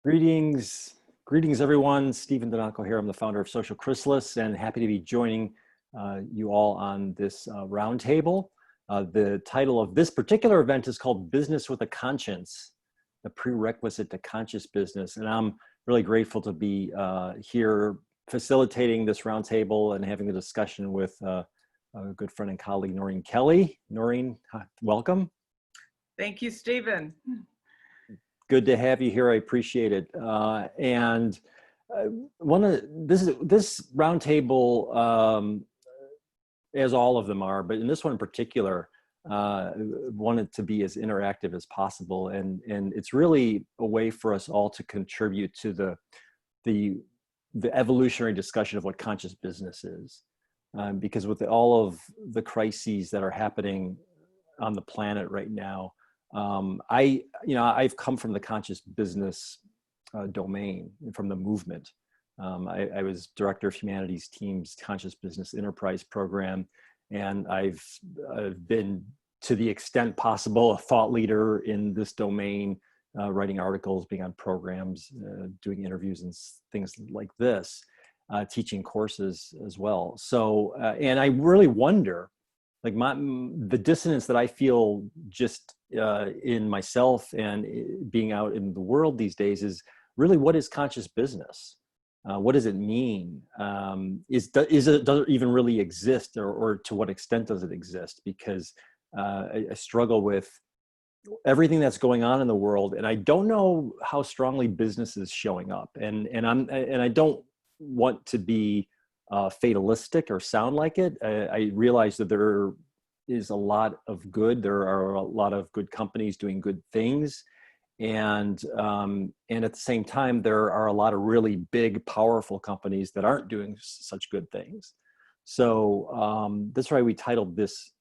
Greetings everyone. Stephen Dynako here. I'm the founder of Social Chrysalis and happy to be joining you all on this roundtable. The title of this particular event is called Business with a Conscience, the prerequisite to conscious business. And I'm really grateful to be here facilitating this roundtable and having the discussion with a good friend and colleague, Noreen Kelly. Noreen, welcome. Thank you, Stephen. Good to have you here. I appreciate it. This roundtable, as all of them are, but in this one in particular, wanted to be as interactive as possible, and it's really a way for us all to contribute to the evolutionary discussion of what conscious business is, because with all of the crises that are happening on the planet right now. I've come from the conscious business domain, from the movement. I was director of humanities team's conscious business enterprise program, and I've been, to the extent possible, a thought leader in this domain, writing articles, being on programs, doing interviews and things like this, teaching courses as well. So, and I really wonder, like the dissonance that I feel just in myself and being out in the world these days is really, what is conscious business? What does it mean? Does it even really exist, or to what extent does it exist? Because I struggle with everything that's going on in the world, and I don't know how strongly business is showing up. And I don't want to be fatalistic or sound like it. I realize that there is a lot of good. There are a lot of good companies doing good things. And at the same time, there are a lot of really big, powerful companies that aren't doing such good things. So that's why we titled this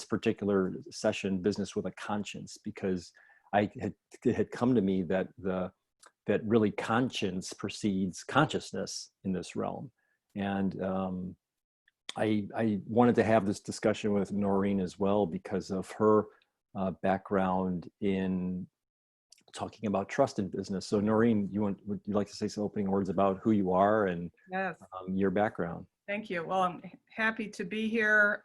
particular session "Business with a Conscience," because it had come to me that really conscience precedes consciousness in this realm. And I wanted to have this discussion with Noreen as well because of her background in talking about trust in business. So Noreen, would you like to say some opening words about who you are and Yes. Your background? Thank you. Well, I'm happy to be here.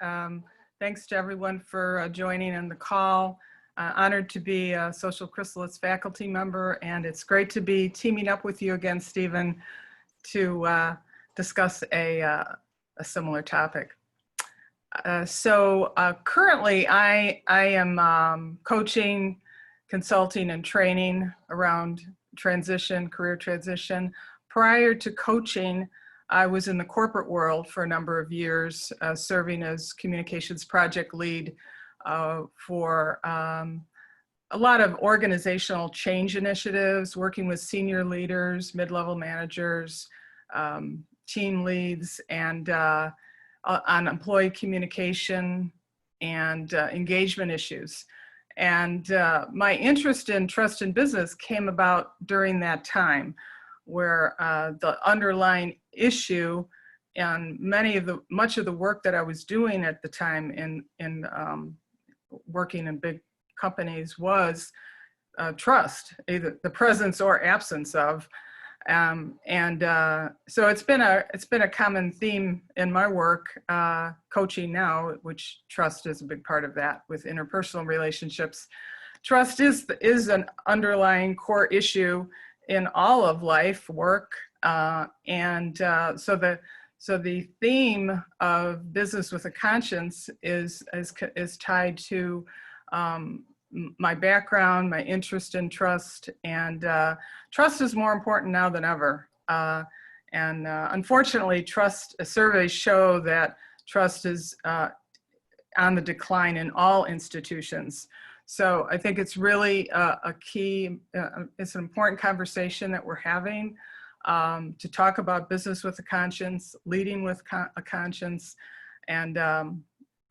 Thanks to everyone for joining in the call. Honored to be a Social Chrysalis faculty member, and it's great to be teaming up with you again, Stephen, to discuss a similar topic. So currently I am coaching, consulting, and training around career transition. Prior to coaching, I was in the corporate world for a number of years, serving as communications project lead for a lot of organizational change initiatives, working with senior leaders, mid-level managers, team leads, and on employee communication and engagement issues. And my interest in trust in business came about during that time, where the underlying issue and much of the work that I was doing at the time in working in big companies was trust, either the presence or absence of. So it's been a common theme in my work, coaching now, which trust is a big part of that with interpersonal relationships. Trust is an underlying core issue in all of life, work, so the theme of Business with a Conscience is tied to my background, my interest in trust, and trust is more important now than ever. Unfortunately, surveys show that trust is on the decline in all institutions. So I think it's really a key, it's an important conversation that we're having to talk about business with a conscience, leading with a conscience. And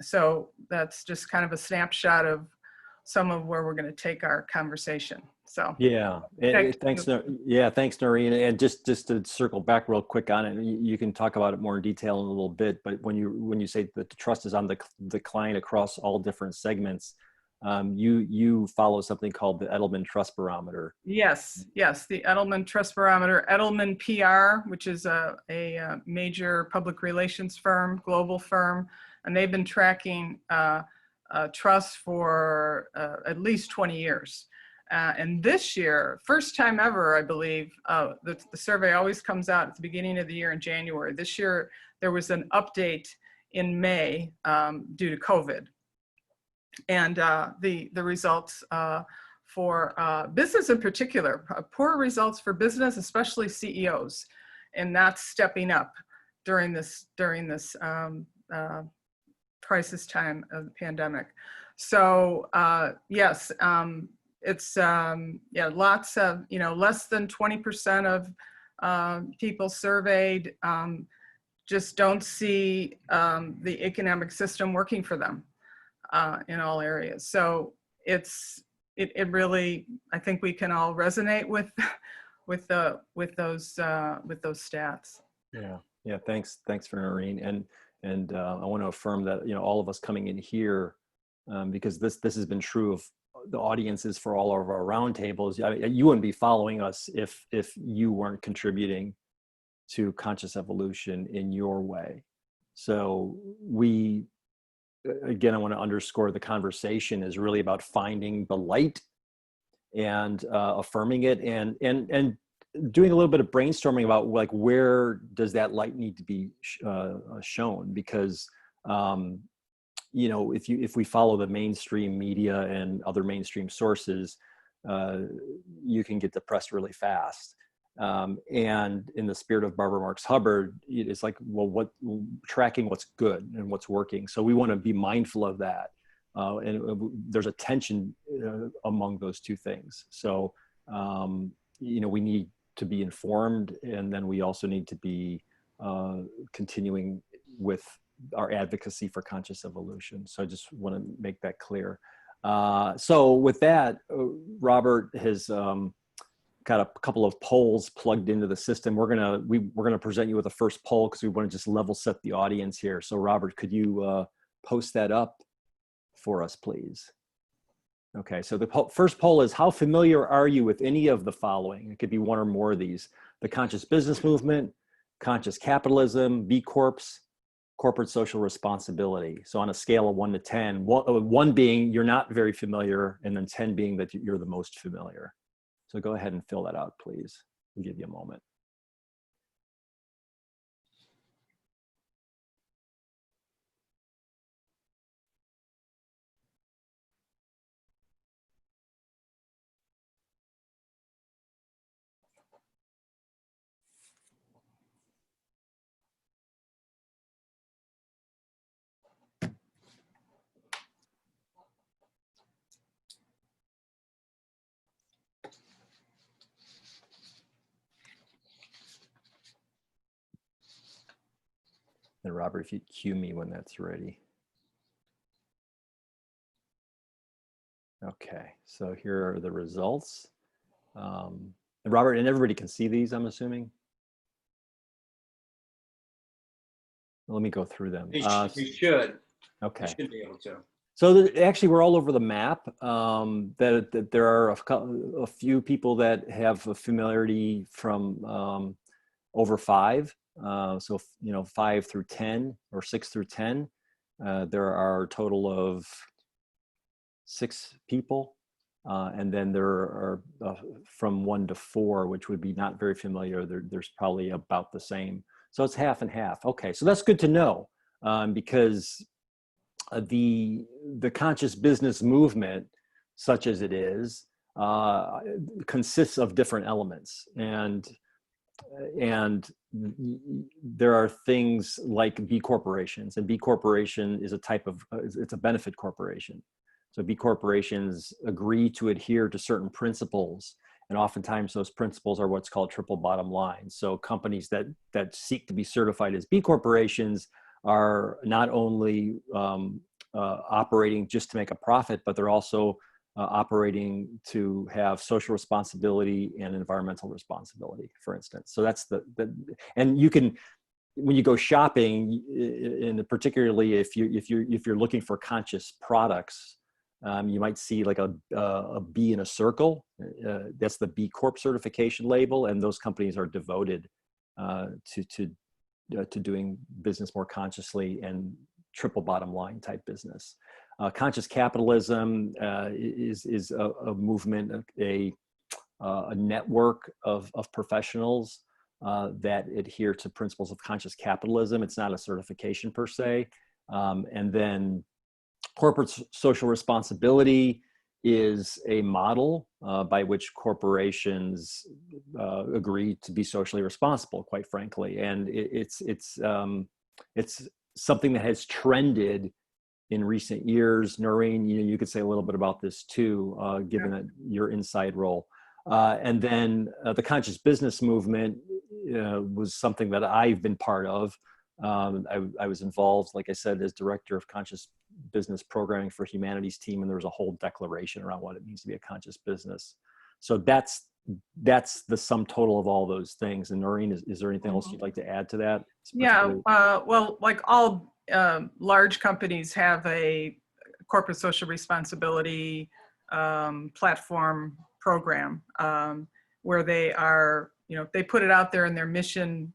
so that's just kind of a snapshot of some of where we're going to take our conversation. So yeah, thanks Noreen. And just to circle back real quick on it, you can talk about it more in detail in a little bit. But when you say that the trust is on the decline across all different segments, you follow something called the Edelman Trust Barometer. Yes, yes, the Edelman Trust Barometer, Edelman PR, which is a major public relations firm, global firm, and they've been tracking trusts for at least 20 years. And this year, first time ever, I believe, the survey always comes out at the beginning of the year in January. This year, there was an update in May due to COVID. And the results for business in particular, poor results for business, especially CEOs, and not stepping up during this crisis time of the pandemic. So yes, it's yeah, lots of, less than 20% of people surveyed just don't see the economic system working for them in all areas. So it really, I think we can all resonate with those stats. Yeah. Thanks for Noreen. And I want to affirm that, all of us coming in here, because this has been true of the audiences for all of our roundtables. You wouldn't be following us if you weren't contributing to conscious evolution in your way. So again, I want to underscore the conversation is really about finding the light and affirming it and doing a little bit of brainstorming about like where does that light need to be shown, because if we follow the mainstream media and other mainstream sources, you can get depressed really fast. And in the spirit of Barbara Marx Hubbard, it's like, well, tracking what's good and what's working. So we want to be mindful of that. And there's a tension among those two things. So, we need to be informed, and then we also need to be continuing with our advocacy for conscious evolution. So I just want to make that clear. So with that, Robert has got a couple of polls plugged into the system. We're gonna present you with the first poll because we want to just level set the audience here. So Robert, could you post that up for us, please? Okay, so the first poll is, how familiar are you with any of the following? It could be one or more of these: the conscious business movement, conscious capitalism, B Corps, corporate social responsibility. So on a scale of 1 to 10, 1 being you're not very familiar, and then 10 being that you're the most familiar. So go ahead and fill that out, please. We'll give you a moment. And Robert, if you'd cue me when that's ready. Okay, so here are the results. And Robert, and everybody can see these, I'm assuming? Let me go through them. You should. Okay. You should be able to. So actually, we're all over the map. That there are a few people that have a familiarity from over 5. So 5 through 10 or 6 through 10. There are a total of 6 people, and then there are from 1 to 4, which would be not very familiar. There's probably about the same. So it's half and half. Okay, so that's good to know, because the conscious business movement, such as it is, consists of different elements, and there are things like B corporations, and B corporation is a type of it's a benefit corporation. So B corporations agree to adhere to certain principles, and oftentimes those principles are what's called triple bottom line. So companies that seek to be certified as B corporations are not only operating just to make a profit, but they're also operating to have social responsibility and environmental responsibility, for instance. So that's and you can, when you go shopping, and particularly if you're looking for conscious products, You might see like a B in a circle. That's the B Corp certification label, and those companies are devoted to doing business more consciously and triple bottom line type business. Conscious capitalism is a movement, a network of professionals that adhere to principles of conscious capitalism. It's not a certification per se. And then corporate social responsibility is a model by which corporations agree to be socially responsible, quite frankly. And it's something that has trended in recent years. Noreen, you could say a little bit about this too, given that your inside role. And then the conscious business movement was something that I've been part of. I was involved, like I said, as director of conscious business programming for Humanities team, and there was a whole declaration around what it means to be a conscious business. So that's the sum total of all those things. And Noreen, is there anything else you'd like to add to that? Yeah, well, like all large companies have a corporate social responsibility platform program where they are, they put it out there in their mission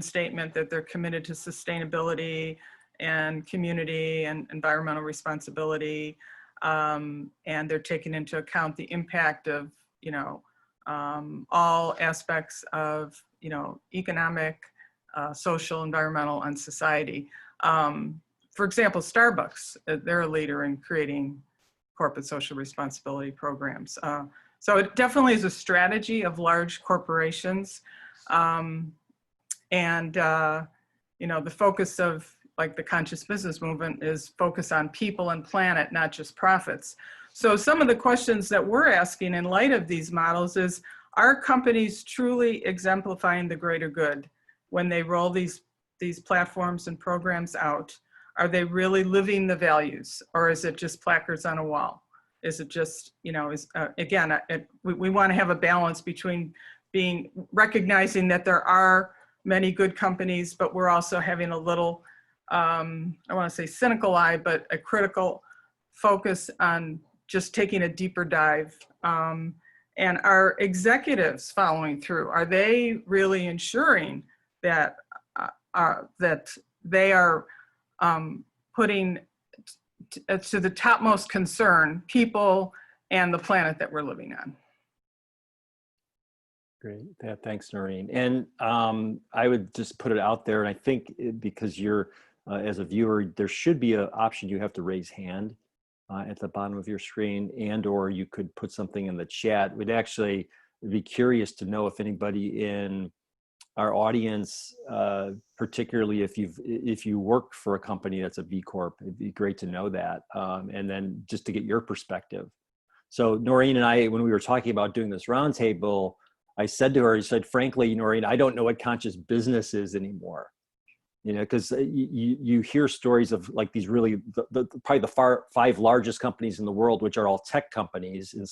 statement that they're committed to sustainability and community and environmental responsibility, and they're taking into account the impact of all aspects of economic, social, environmental, and society. For example, Starbucks, they're a leader in creating corporate social responsibility programs. So it definitely is a strategy of large corporations. The focus of like the conscious business movement is focus on people and planet, not just profits. So some of the questions that we're asking in light of these models is, are companies truly exemplifying the greater good when they roll these platforms and programs out? Are they really living the values, or is it just placards on a wall? Is it just, we want to have a balance between recognizing that there are many good companies, but we're also having a little, I want to say cynical eye, but a critical focus on just taking a deeper dive. And are executives following through? Are they really ensuring that that they are putting to the topmost concern people and the planet that we're living on? Great. Yeah, thanks, Noreen. And I would just put it out there, and I think because you're, as a viewer, there should be an option you have to raise hand at the bottom of your screen, and or you could put something in the chat. We'd actually be curious to know if anybody in our audience, particularly if you work for a company that's a B Corp, it'd be great to know that, and then just to get your perspective. So Noreen and I, when we were talking about doing this roundtable, I said to her, I said, frankly, Noreen, I don't know what conscious business is anymore. Because you hear stories of like these really, probably the five largest companies in the world, which are all tech companies in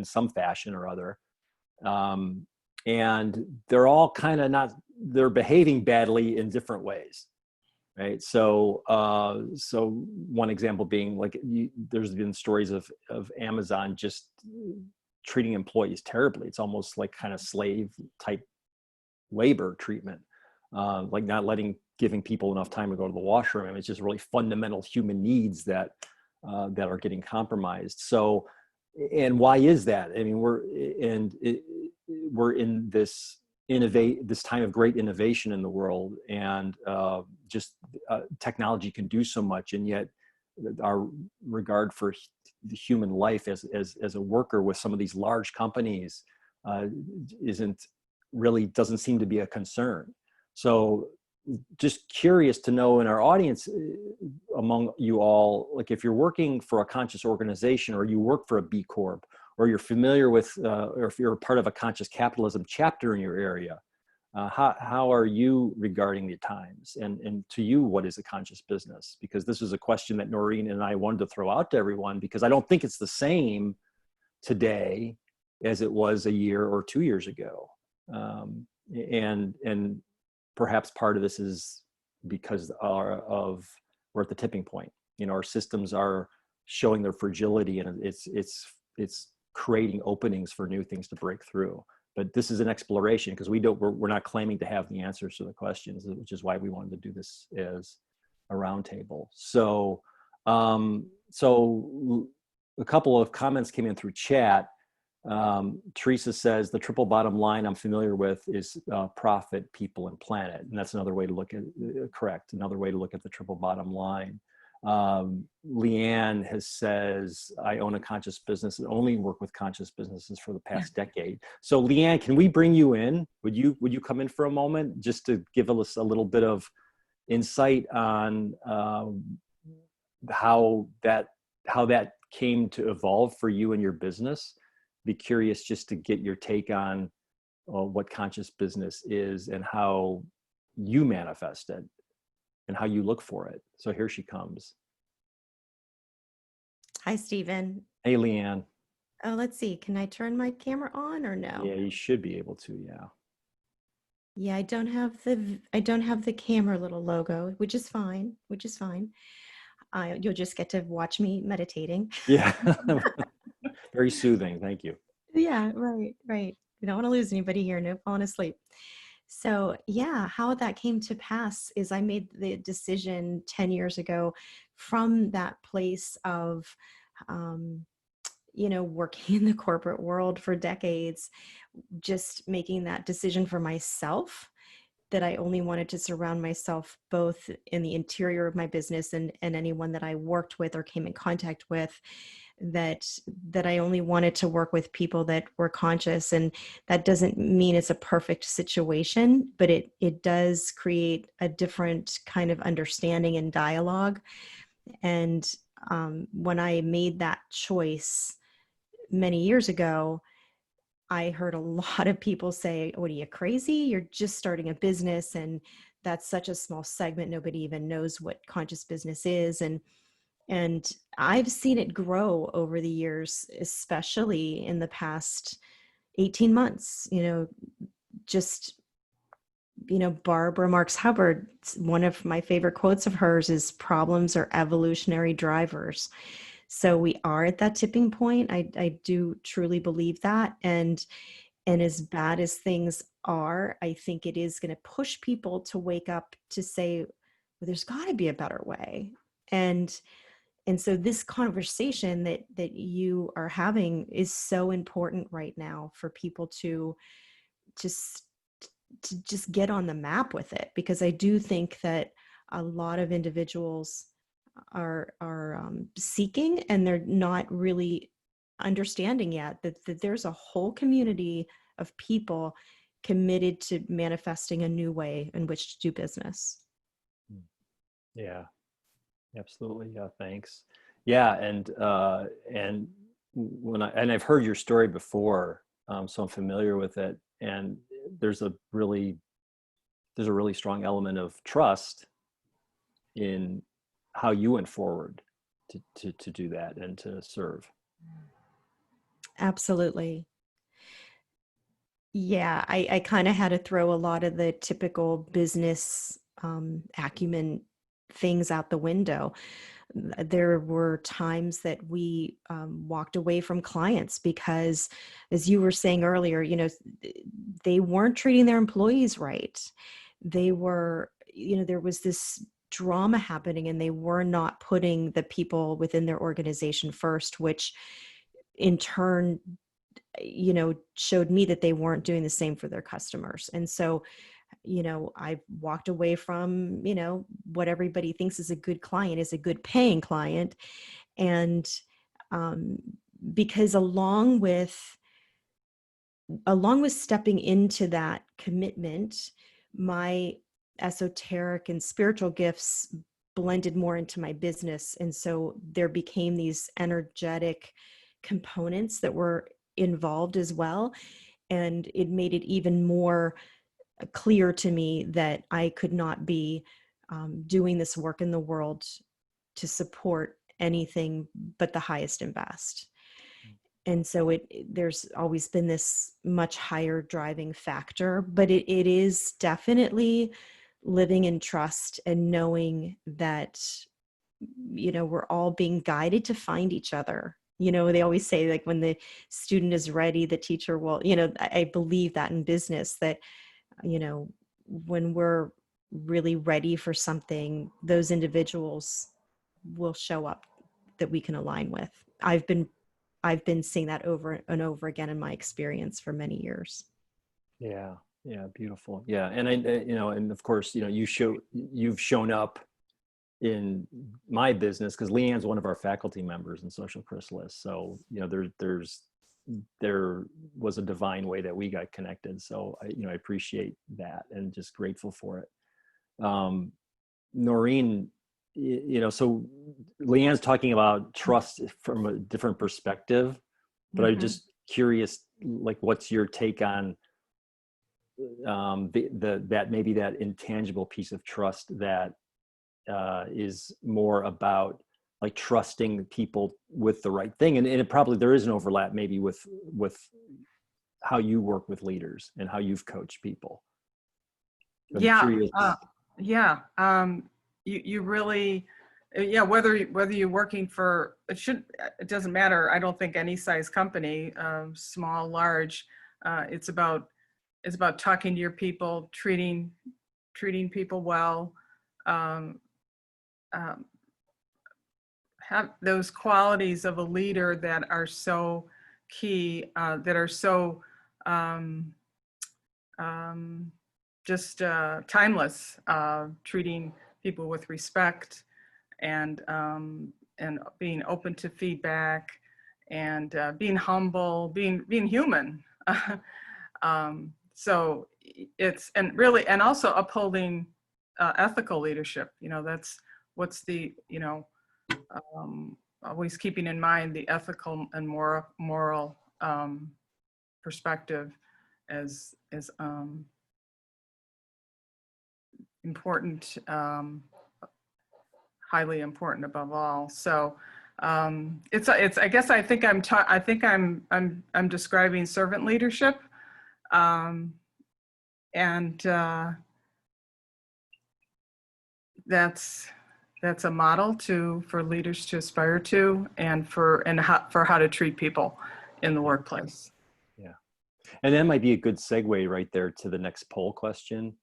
some fashion or other. And they're all kind of they're behaving badly in different ways, right? So one example being like, there's been stories of Amazon just treating employees terribly. It's almost like kind of slave type labor treatment, like not giving people enough time to go to the washroom. I mean, it's just really fundamental human needs that are getting compromised. So, and why is that? I mean, we're in this time of great innovation in the world, and technology can do so much, and yet our regard for the human life as a worker with some of these large companies doesn't seem to be a concern. So just curious to know in our audience, among you all, like if you're working for a conscious organization, or you work for a B Corp, or you're familiar with, or if you're part of a conscious capitalism chapter in your area, how are you regarding the times? And to you, what is a conscious business? Because this is a question that Noreen and I wanted to throw out to everyone, because I don't think it's the same today as it was a year or 2 years ago. And perhaps part of this is because we're at the tipping point. Our systems are showing their fragility, and it's creating openings for new things to break through. But this is an exploration, because we're not claiming to have the answers to the questions, which is why we wanted to do this as a roundtable. So so a couple of comments came in through chat. Teresa says the triple bottom line I'm familiar with is profit, people, and planet, and that's another way to look at another way to look at the triple bottom line. Leanne says, I own a conscious business and only work with conscious businesses for the past decade. So Leanne, can we bring you in? Would you come in for a moment just to give us a little bit of insight on how that came to evolve for you and your business? Be curious just to get your take on what conscious business is and how you manifest it and how you look for it. So here she comes. Hi, Stephen. Hey, Leanne. Oh, let's see. Can I turn my camera on or no? Yeah, you should be able to. Yeah. Yeah, I don't have the camera little logo, which is fine. You'll just get to watch me meditating. Yeah. Very soothing. Thank you. Yeah, right. We don't want to lose anybody here. No falling asleep. So yeah, how that came to pass is I made the decision 10 years ago from that place of, working in the corporate world for decades, just making that decision for myself that I only wanted to surround myself both in the interior of my business and anyone that I worked with or came in contact with, that I only wanted to work with people that were conscious. And that doesn't mean it's a perfect situation, but it does create a different kind of understanding and dialogue. And when I made that choice many years ago, I heard a lot of people say, what are you, crazy? You're just starting a business and that's such a small segment. Nobody even knows what conscious business is. And I've seen it grow over the years, especially in the past 18 months, Barbara Marx Hubbard, one of my favorite quotes of hers is problems are evolutionary drivers. So we are at that tipping point. I do truly believe that. And as bad as things are, I think it is going to push people to wake up to say, well, there's got to be a better way. And so this conversation that you are having is so important right now for people to just get on the map with it, because I do think that a lot of individuals are seeking, and they're not really understanding yet that there's a whole community of people committed to manifesting a new way in which to do business. Yeah, absolutely. Yeah, thanks. Yeah, and I've heard your story before, so I'm familiar with it. And there's a really strong element of trust in how you went forward to do that and to serve. Absolutely. Yeah, I kind of had to throw a lot of the typical business acumen things out the window. There were times that we walked away from clients because, as you were saying earlier, they weren't treating their employees right. They were, there was this drama happening, and they were not putting the people within their organization first, which in turn, showed me that they weren't doing the same for their customers. And so, I walked away from, what everybody thinks is a good client is a good paying client. And because along with stepping into that commitment, my esoteric and spiritual gifts blended more into my business. And so there became these energetic components that were involved as well. And it made it even more clear to me that I could not be doing this work in the world to support anything but the highest and best. And so there's always been this much higher driving factor, but it is definitely living in trust and knowing that we're all being guided to find each other. They always say, like, when the student is ready, the teacher will, I believe that in business, that, when we're really ready for something, those individuals will show up that we can align with. I've been seeing that over and over again in my experience for many years. Yeah. Yeah. Beautiful. Yeah. And and of course, you've shown up in my business because Leanne's one of our faculty members in Social Chrysalis. So, there was a divine way that we got connected. So I appreciate that and just grateful for it. Noreen, so Leanne's talking about trust from a different perspective, but I'm just curious, like, what's your take on that maybe that intangible piece of trust that is more about like trusting people with the right thing, and it probably there is an overlap maybe with how you work with leaders and how you've coached people. I'm curious. You really, whether you're working for, it doesn't matter. I don't think any size company, small, large, it's about talking to your people, treating people well, have those qualities of a leader that are so key, that are so just timeless, treating people with respect and being open to feedback and being humble, being human. So it's, and also upholding ethical leadership. That's what's the, always keeping in mind the ethical and moral perspective as important, highly important above all. So it's I guess I think I'm describing servant leadership, and that's a model for leaders to aspire to, and for how to treat people in the workplace. Yeah, and that might be a good segue right there to the next poll question.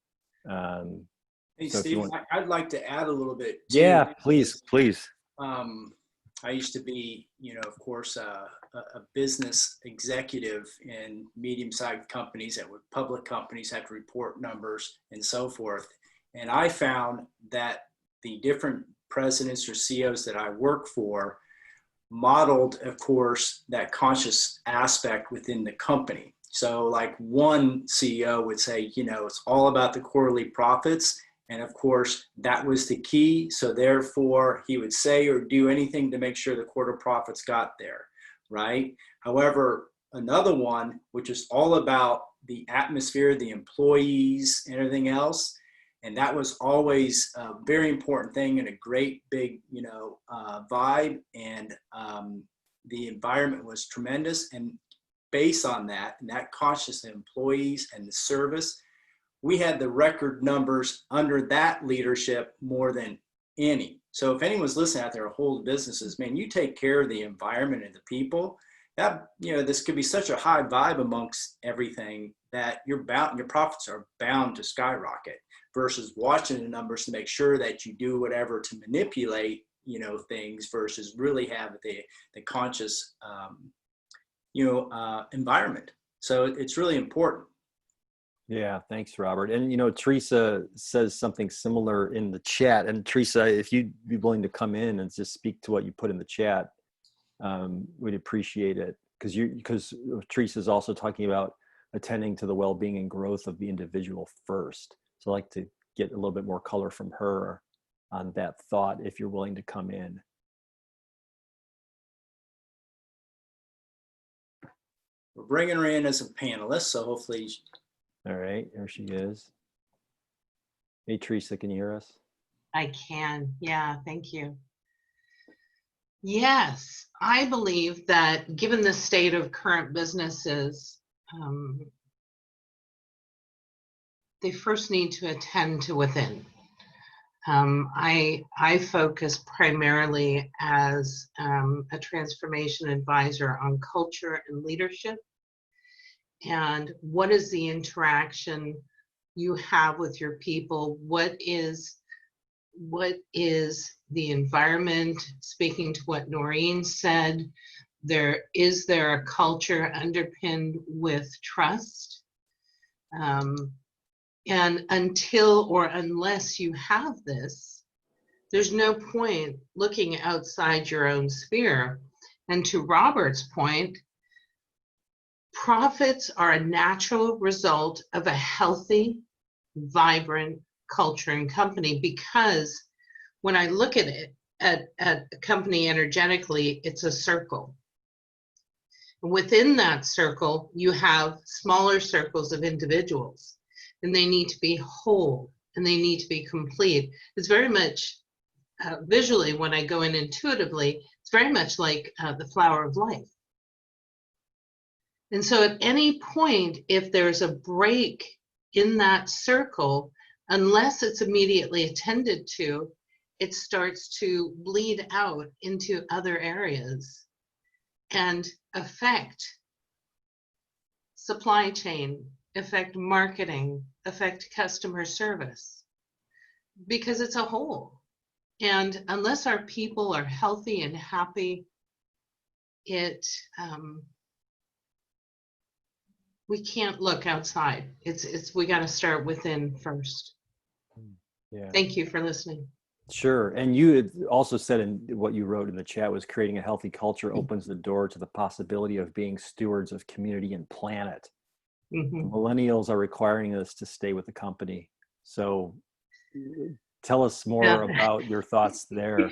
Hey, so Steve, I'd like to add a little bit. Yeah, please. I used to be, of course, a business executive in medium-sized companies that were public companies, had to report numbers and so forth. And I found that the different presidents or CEOs that I work for modeled, of course, that conscious aspect within the company. So like one CEO would say, it's all about the quarterly profits. And of course, that was the key. So therefore, he would say or do anything to make sure the quarter profits got there, right? However, another one, which is all about the atmosphere, the employees, and everything else. And that was always a very important thing and a great big, vibe. And the environment was tremendous. And based on that, and that conscious employees and the service, we had the record numbers under that leadership more than any. So if anyone's listening out there, whole businesses, man, you take care of the environment and the people, that, this could be such a high vibe amongst everything that your profits are bound to skyrocket, versus watching the numbers to make sure that you do whatever to manipulate, things, versus really have the conscious, environment. So it's really important. Yeah, thanks, Robert. And Teresa says something similar in the chat. And Teresa, if you'd be willing to come in and just speak to what you put in the chat, we'd appreciate it. Because Teresa is also talking about attending to the well-being and growth of the individual first. So I'd like to get a little bit more color from her on that thought, if you're willing to come in. We're bringing her in as a panelist, so hopefully. All right, there she is. Hey, Teresa, can you hear us? I can, yeah, thank you. Yes, I believe that given the state of current businesses, they first need to attend to within. I focus primarily as a transformation advisor on culture and leadership. And what is the interaction you have with your people? What is the environment? Speaking to what Noreen said, is there a culture underpinned with trust? And until or unless you have this, there's no point looking outside your own sphere. And to Robert's point, profits are a natural result of a healthy, vibrant culture and company, because when I look at it, at a company energetically, it's a circle. Within that circle, you have smaller circles of individuals, and they need to be whole and they need to be complete. It's very much visually, when I go in intuitively, it's very much like the flower of life. And so at any point, if there's a break in that circle, unless it's immediately attended to, it starts to bleed out into other areas and affect supply chain, affect marketing, affect customer service, because it's a whole. And unless our people are healthy and happy, we can't look outside. We got to start within first. Yeah. Thank you for listening. Sure. And you had also said in what you wrote in the chat was creating a healthy culture opens the door to the possibility of being stewards of community and planet. Mm-hmm. Millennials are requiring us to stay with the company. So tell us more about your thoughts there.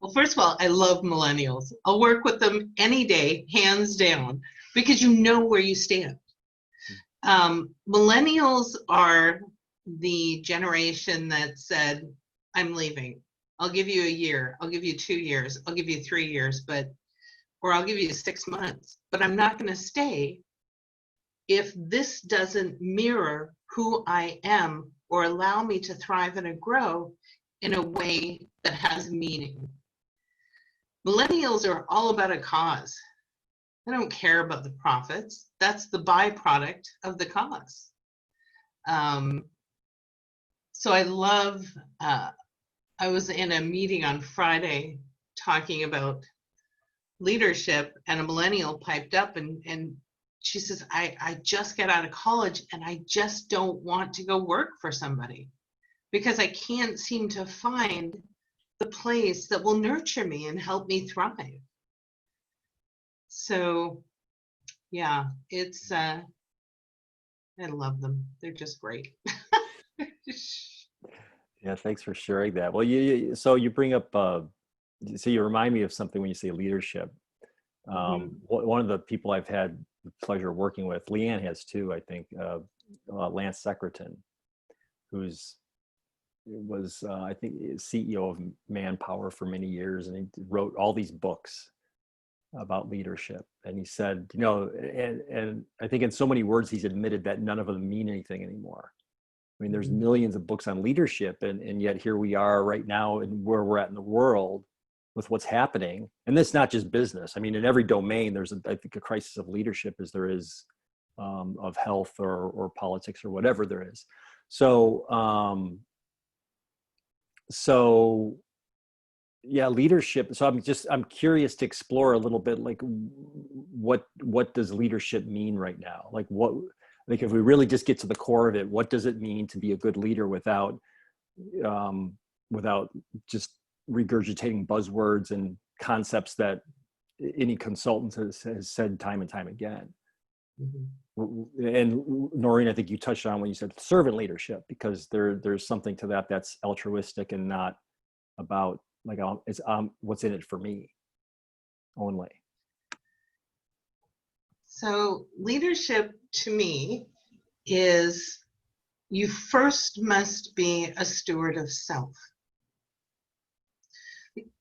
Well, first of all, I love millennials. I'll work with them any day, hands down, because you know where you stand. Millennials are the generation that said, I'm leaving. I'll give you a year. I'll give you 2 years. I'll give you 3 years, or I'll give you 6 months, but I'm not going to stay if this doesn't mirror who I am or allow me to thrive and grow in a way that has meaning. Millennials are all about a cause. They don't care about the profits. That's the byproduct of the cause. So I love, I was in a meeting on Friday talking about leadership, and a millennial piped up and she says, I just got out of college and I just don't want to go work for somebody because I can't seem to find the place that will nurture me and help me thrive. So yeah, it's, I love them. They're just great. Yeah, thanks for sharing that. Well, so you bring up, so you remind me of something when you say leadership. One of the people I've had the pleasure of working with, Leanne has too, I think, Lance Secretan, was I think CEO of Manpower for many years, and he wrote all these books about leadership. And he said, and I think in so many words he's admitted that none of them mean anything anymore. I mean, there's millions of books on leadership, and yet here we are right now and where we're at in the world with what's happening. And that's not just business. I mean, in every domain, there's I think a crisis of leadership as there is of health or politics or whatever there is. So yeah, leadership. So I'm curious to explore a little bit, like what does leadership mean right now? Like if we really just get to the core of it, what does it mean to be a good leader without just regurgitating buzzwords and concepts that any consultant has said time and time again? And Noreen, I think you touched on when you said servant leadership, because there's something to that that's altruistic and not about like it's what's in it for me only. So leadership to me is you first must be a steward of self.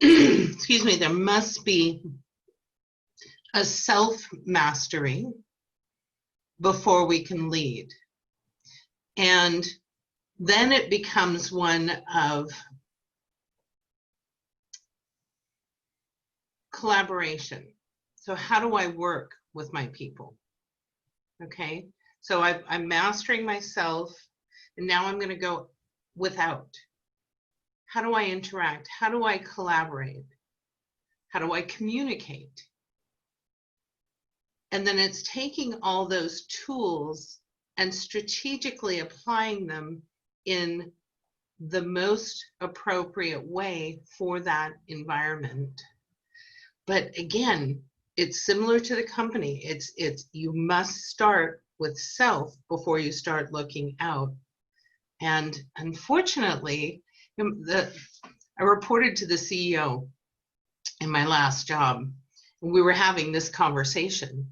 Excuse me, there must be a self-mastery before we can lead. And then it becomes one of collaboration. So how do I work with my people? Okay, so I'm mastering myself, and now I'm going to go without. How do I interact? How do I collaborate? How do I communicate? And then it's taking all those tools and strategically applying them in the most appropriate way for that environment. But again, it's similar to the company. It's you must start with self before you start looking out. And unfortunately, I reported to the CEO in my last job, and we were having this conversation.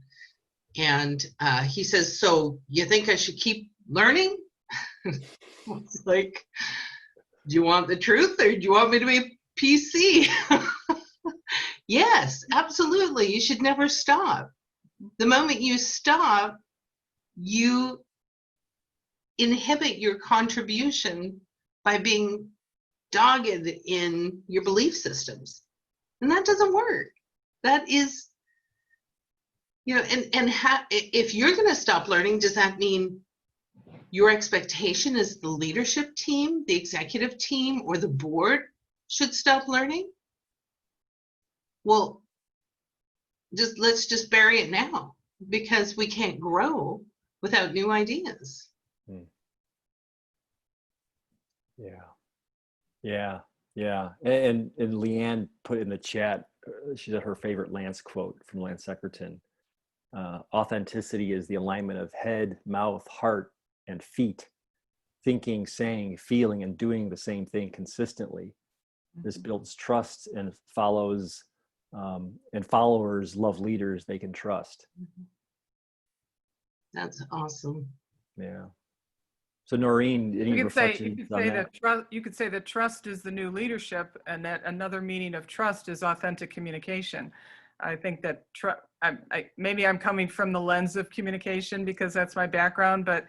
And he says, "So you think I should keep learning?" It's like, do you want the truth, or do you want me to be PC? Yes, absolutely. You should never stop. The moment you stop, you inhibit your contribution by being dogged in your belief systems. And that doesn't work. That is, if you're going to stop learning, does that mean your expectation is the leadership team, the executive team, or the board should stop learning? Well, let's just bury it now, because we can't grow without new ideas. Yeah. And Leanne put in the chat, she said her favorite Lance quote from Lance Seckerton. Authenticity is the alignment of head, mouth, heart, and feet, thinking, saying, feeling, and doing the same thing consistently. This builds trust and followers love leaders they can trust. That's awesome. Yeah. So Noreen, any You reflections on that? You could say that trust is the new leadership, and that another meaning of trust is authentic communication. I think that maybe I'm coming from the lens of communication because that's my background, but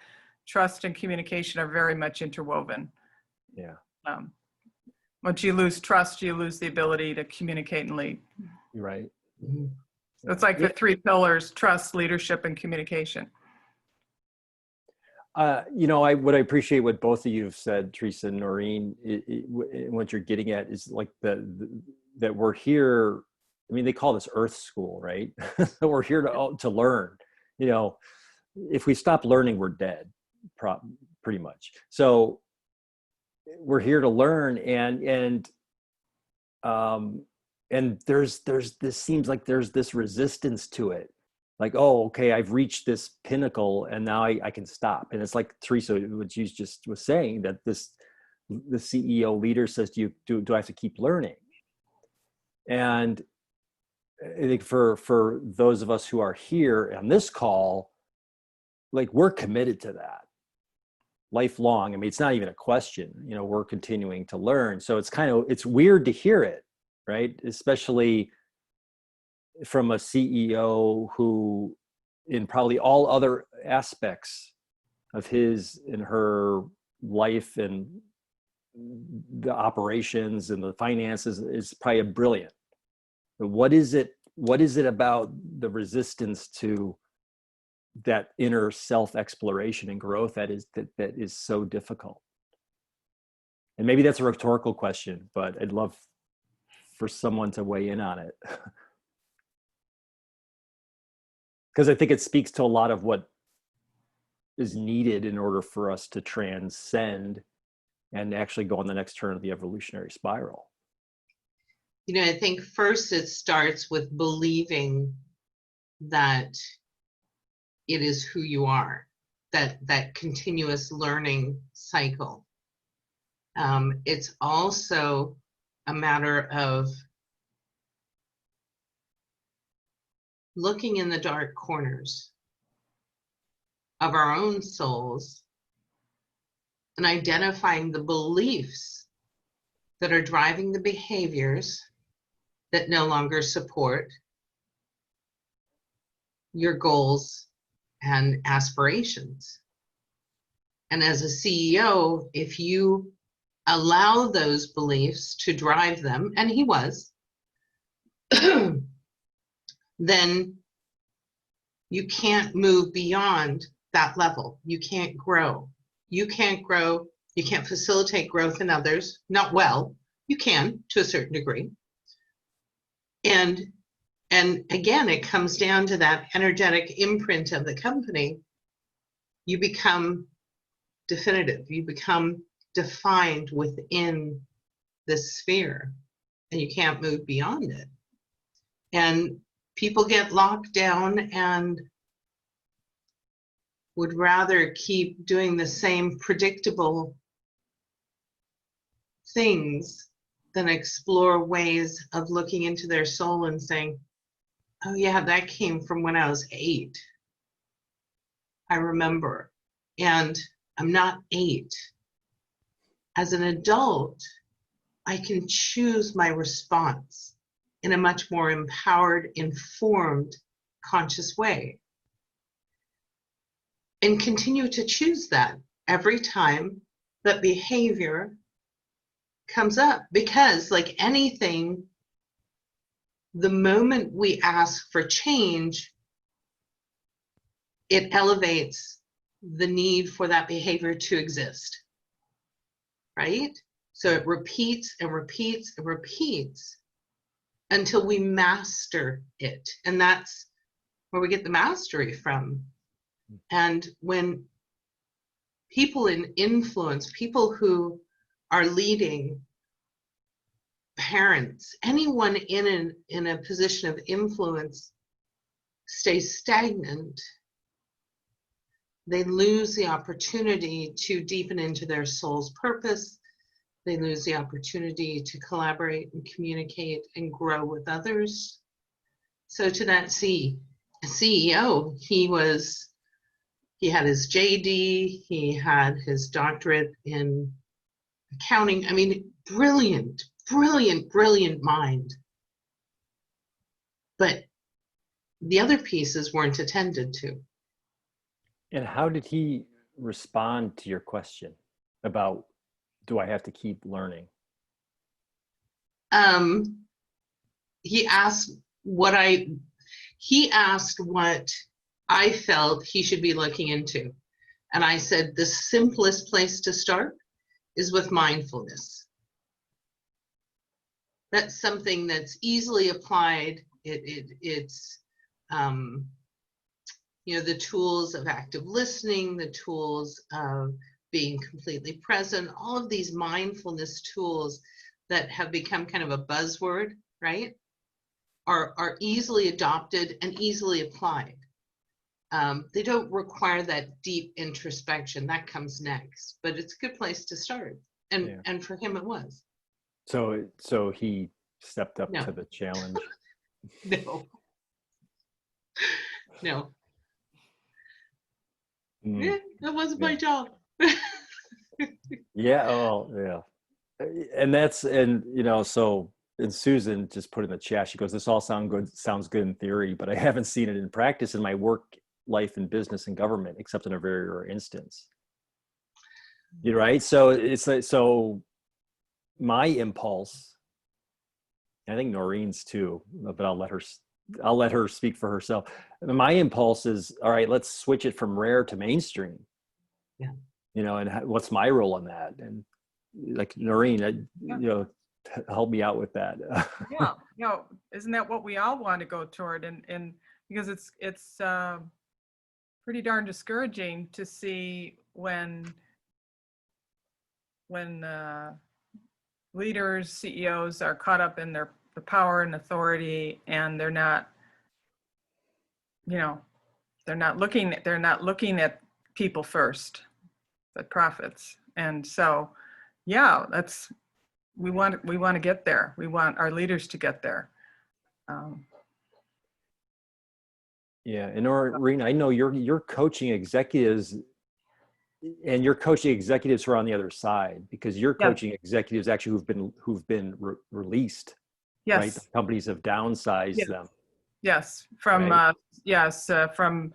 trust and communication are very much interwoven. Yeah. Once you lose trust, you lose the ability to communicate and lead. You're right. So it's like the three pillars: trust, leadership, and communication. What I appreciate what both of you have said, Teresa and Noreen, what you're getting at is like that we're here. I mean, they call this Earth School, right? So we're here to learn. If we stop learning, we're dead, pretty much. So we're here to learn, and there's this seems like there's this resistance to it. Like, oh, okay, I've reached this pinnacle and now I can stop. And it's like Teresa, what you just was saying, that the CEO leader says, do I have to keep learning? And I think for those of us who are here on this call, like, we're committed to that lifelong. I mean, it's not even a question, we're continuing to learn. So it's weird to hear it, right? Especially from a CEO who, in probably all other aspects of his and her life and the operations and the finances, is probably brilliant. But what is it about the resistance to that inner self-exploration and growth that is so difficult? And maybe that's a rhetorical question, but I'd love for someone to weigh in on it. Because I think it speaks to a lot of what is needed in order for us to transcend and actually go on the next turn of the evolutionary spiral. I think first it starts with believing that it is who you are, that continuous learning cycle. It's also a matter of looking in the dark corners of our own souls and identifying the beliefs that are driving the behaviors that no longer support your goals and aspirations. And as a CEO, if you allow those beliefs to drive them, and he was, then you can't move beyond that level. You can't grow. You can't grow. You can't facilitate growth in others. Not well. You can to a certain degree. And again, it comes down to that energetic imprint of the company. You become definitive. You become defined within this sphere, and you can't move beyond it. And people get locked down and would rather keep doing the same predictable things than explore ways of looking into their soul and saying, oh yeah, that came from when I was 8. I remember. And I'm not 8. As an adult, I can choose my response in a much more empowered, informed, conscious way. And continue to choose that every time that behavior comes up. Because like anything, the moment we ask for change, it elevates the need for that behavior to exist, right? So it repeats and repeats and repeats until we master it. And that's where we get the mastery from. And when people in influence, people who are leading, parents, anyone in a position of influence stays stagnant, they lose the opportunity to deepen into their soul's purpose. They lose the opportunity to collaborate and communicate and grow with others. So to that CEO, he had his JD, he had his doctorate in accounting. I mean, brilliant, brilliant, brilliant mind. But the other pieces weren't attended to. And how did he respond to your question about, do I have to keep learning? He asked what I felt he should be looking into. And I said, the simplest place to start is with mindfulness. That's something that's easily applied. It's the tools of active listening, the tools of being completely present, all of these mindfulness tools that have become kind of a buzzword, right, are easily adopted and easily applied. They don't require that deep introspection. That comes next, but it's a good place to start. And for him, it was. So he stepped up No. to the challenge. No. Mm. That wasn't my job. Yeah. Oh, yeah. And Susan just put in the chat, she goes, this all sounds good in theory, but I haven't seen it in practice in my work life and business and government, except in a very rare instance. You're right. So it's like, so my impulse, I think Noreen's too, but I'll let her speak for herself. My impulse is, all right, let's switch it from rare to mainstream. Yeah. And what's my role in that? And like Noreen, help me out with that. Yeah, isn't that what we all want to go toward? And because it's pretty darn discouraging to see when leaders, CEOs are caught up in the power and authority, and they're not looking at people first, but profits. And so, yeah, we want to get there. We want our leaders to get there. Yeah, and Noreen, I know you're coaching executives, and you're coaching executives who are on the other side, because you're coaching executives actually who've been released. Yes. Right? The companies have downsized them. Yes, from right? from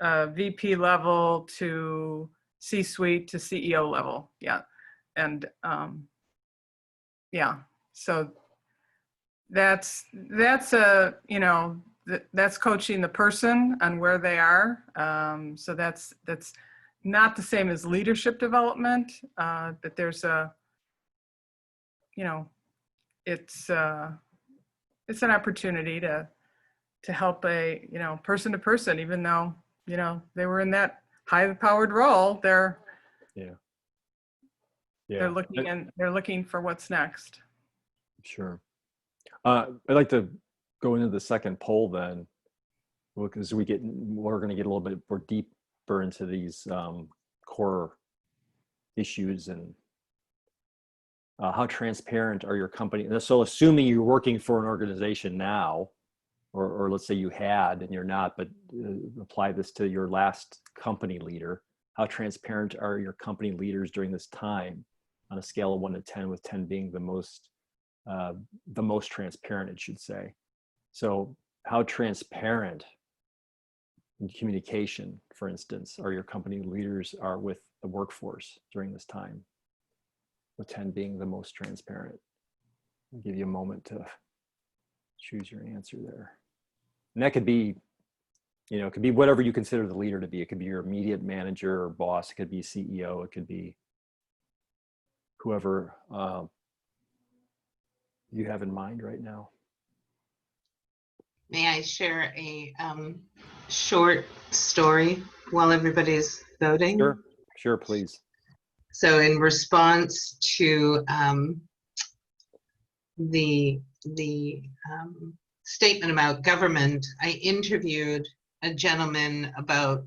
VP level to C-suite to CEO level. Yeah. And yeah, so that's that's coaching the person on where they are. So that's not the same as leadership development, but there's a, it's an opportunity to help a, person to person, even though, they were in that high powered role, they're looking for what's next. Sure. I'd like to go into the second poll then, because we're going to get a little bit more deeper into these core issues and how transparent are your company. So assuming you're working for an organization now, or let's say you had and you're not, but apply this to your last company leader, how transparent are your company leaders during this time on a scale of 1 to 10, with 10 being the most transparent, it should say. So how transparent in communication, for instance, are your company leaders are with the workforce during this time, with 10 being the most transparent? I'll give you a moment to choose your answer there. And that could be, it could be whatever you consider the leader to be. It could be your immediate manager or boss. It could be CEO. It could be whoever you have in mind right now. May I share a short story while everybody's voting? Sure, please. So in response to the statement about government, I interviewed a gentleman about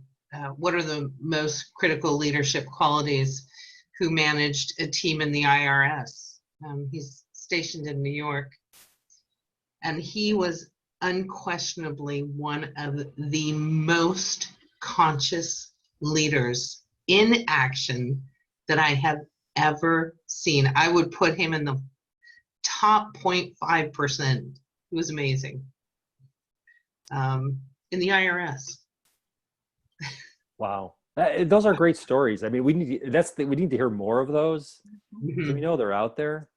what are the most critical leadership qualities who managed a team in the IRS. He's stationed in New York, and he was unquestionably one of the most conscious leaders in action that I have ever seen. I would put him in the top 0.5%. He was amazing. In the IRS. Wow. Those are great stories. I mean, we need to hear more of those. Mhm. So we know they're out there.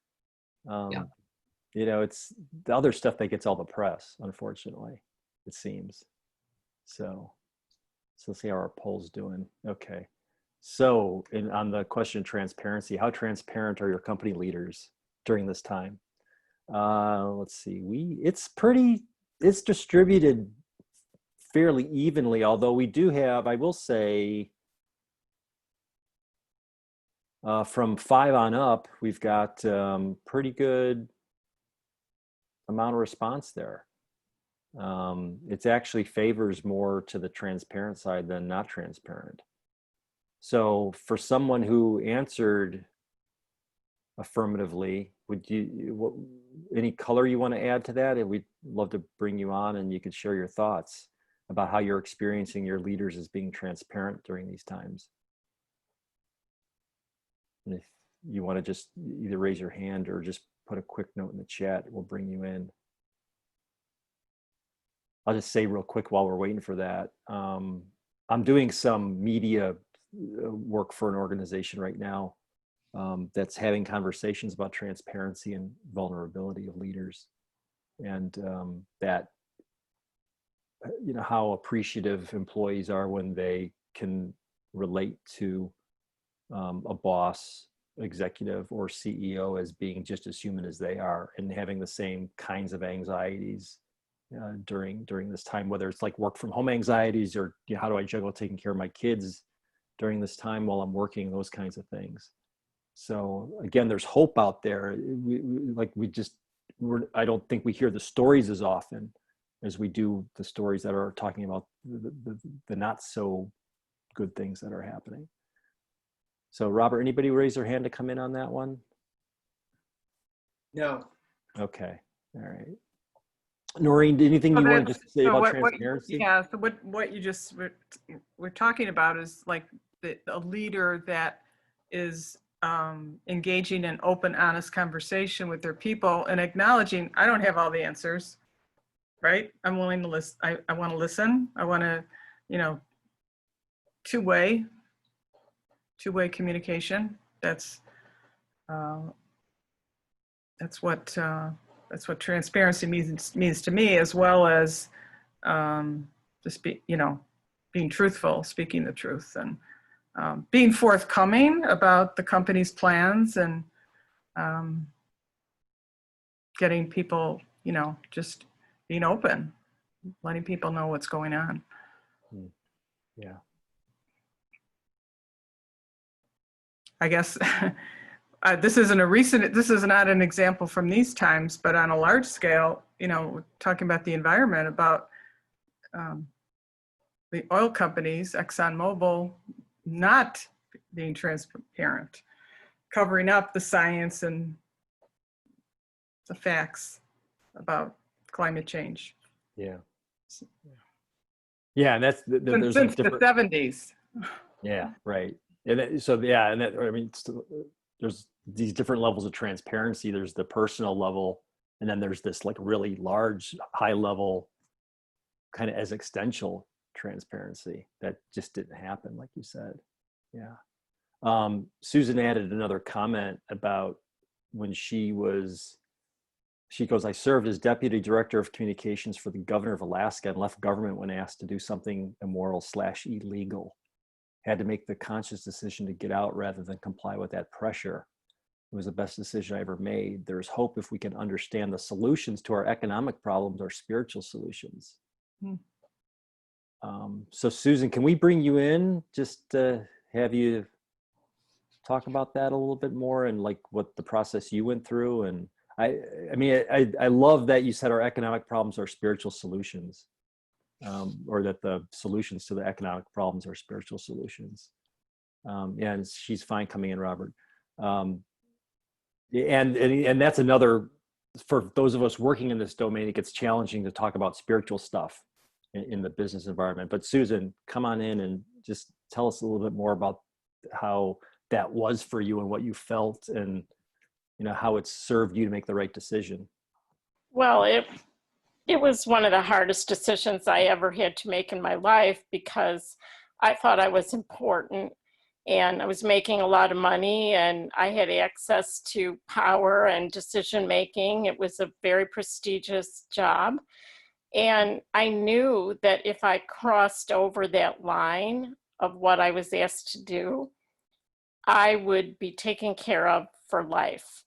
Yeah. It's the other stuff that gets all the press, unfortunately, it seems. So let's see how our poll's doing. Okay. So on the question of transparency, how transparent are your company leaders during this time? Let's see. It's distributed fairly evenly, although we do have, I will say, from 5 on up, we've got pretty good amount of response there. It actually favors more to the transparent side than not transparent. So for someone who answered affirmatively, any color you want to add to that? And we'd love to bring you on and you could share your thoughts about how you're experiencing your leaders as being transparent during these times. And if you want to just either raise your hand or just put a quick note in the chat, we'll bring you in. I'll just say real quick while we're waiting for that. I'm doing some media work for an organization right now that's having conversations about transparency and vulnerability of leaders, and that how appreciative employees are when they can relate to a boss, executive, or CEO as being just as human as they are, and having the same kinds of anxieties during this time, whether it's like work from home anxieties or how do I juggle taking care of my kids during this time while I'm working, those kinds of things. So again, there's hope out there. I don't think we hear the stories as often as we do the stories that are talking about the not so good things that are happening. So Robert, anybody raise their hand to come in on that one? No. Okay, all right. Noreen, anything you want to just say about transparency? So what you just we're talking about is like a leader that is engaging in open, honest conversation with their people and acknowledging, I don't have all the answers, right? I'm willing to listen. I want to listen. I want to, two-way. two-way communication. That's what transparency means to me, as well as just being truthful, speaking the truth, and being forthcoming about the company's plans, and getting people, just being open, letting people know what's going on. Yeah. I guess this is not an example from these times, but on a large scale, talking about the environment, about the oil companies, ExxonMobil, not being transparent, covering up the science and the facts about climate change. Yeah. Yeah, and that's there's Since like the 70s. Yeah, right. And there's these different levels of transparency. There's the personal level, and then there's this like really large, high level, kind of existential transparency that just didn't happen, like you said. Yeah. Susan added another comment about when she goes, I served as deputy director of communications for the governor of Alaska and left government when asked to do something immoral/illegal. Had to make the conscious decision to get out rather than comply with that pressure. It was the best decision I ever made. There's hope if we can understand the solutions to our economic problems are spiritual solutions. So Susan, can we bring you in just to have you talk about that a little bit more, and like what the process you went through? And I love that you said our economic problems are spiritual solutions, or that the solutions to the economic problems are spiritual solutions. And she's fine coming in, Robert. And that's another, for those of us working in this domain, it gets challenging to talk about spiritual stuff in the business environment. But Susan, come on in and just tell us a little bit more about how that was for you and what you felt, and how it served you to make the right decision. Well, it was one of the hardest decisions I ever had to make in my life, because I thought I was important and I was making a lot of money and I had access to power and decision making. It was a very prestigious job. And I knew that if I crossed over that line of what I was asked to do, I would be taken care of for life.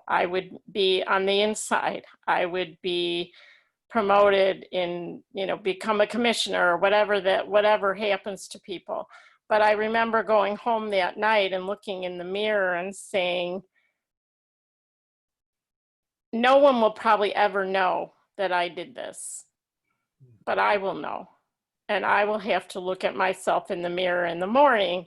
I would be on the inside. I would be promoted in, become a commissioner or whatever happens to people. But I remember going home that night and looking in the mirror and saying, no one will probably ever know that I did this, but I will know. And I will have to look at myself in the mirror in the morning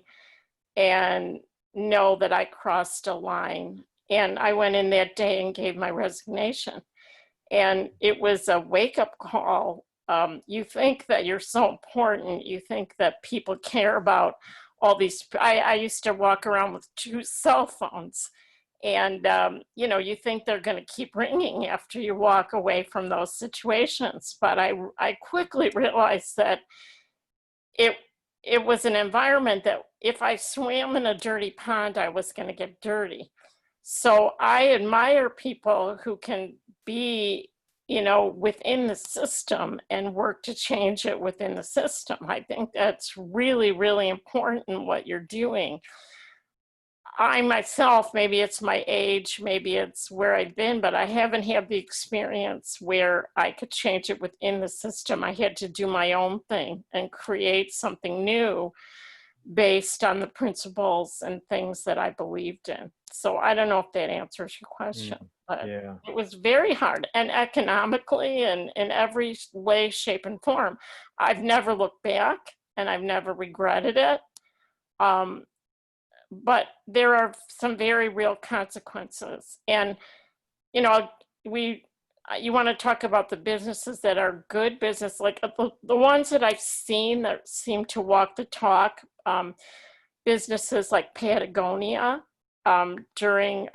and know that I crossed a line. And I went in that day and gave my resignation. And it was a wake-up call. You think that you're so important. You think that people care about all these. I used to walk around with 2 cell phones. And, you think they're going to keep ringing after you walk away from those situations. But I quickly realized that it was an environment that if I swam in a dirty pond, I was going to get dirty. So I admire people who can be, within the system and work to change it within the system. I think that's really, really important what you're doing. I myself, maybe it's my age, maybe it's where I've been, but I haven't had the experience where I could change it within the system. I had to do my own thing and create something new based on the principles and things that I believed in. So I don't know if that answers your question, but Yeah. it was very hard, and economically and in every way, shape, and form. I've never looked back and I've never regretted it. But there are some very real consequences. And, you want to talk about the businesses that are good business, like the ones that I've seen that seem to walk the talk, businesses like Patagonia during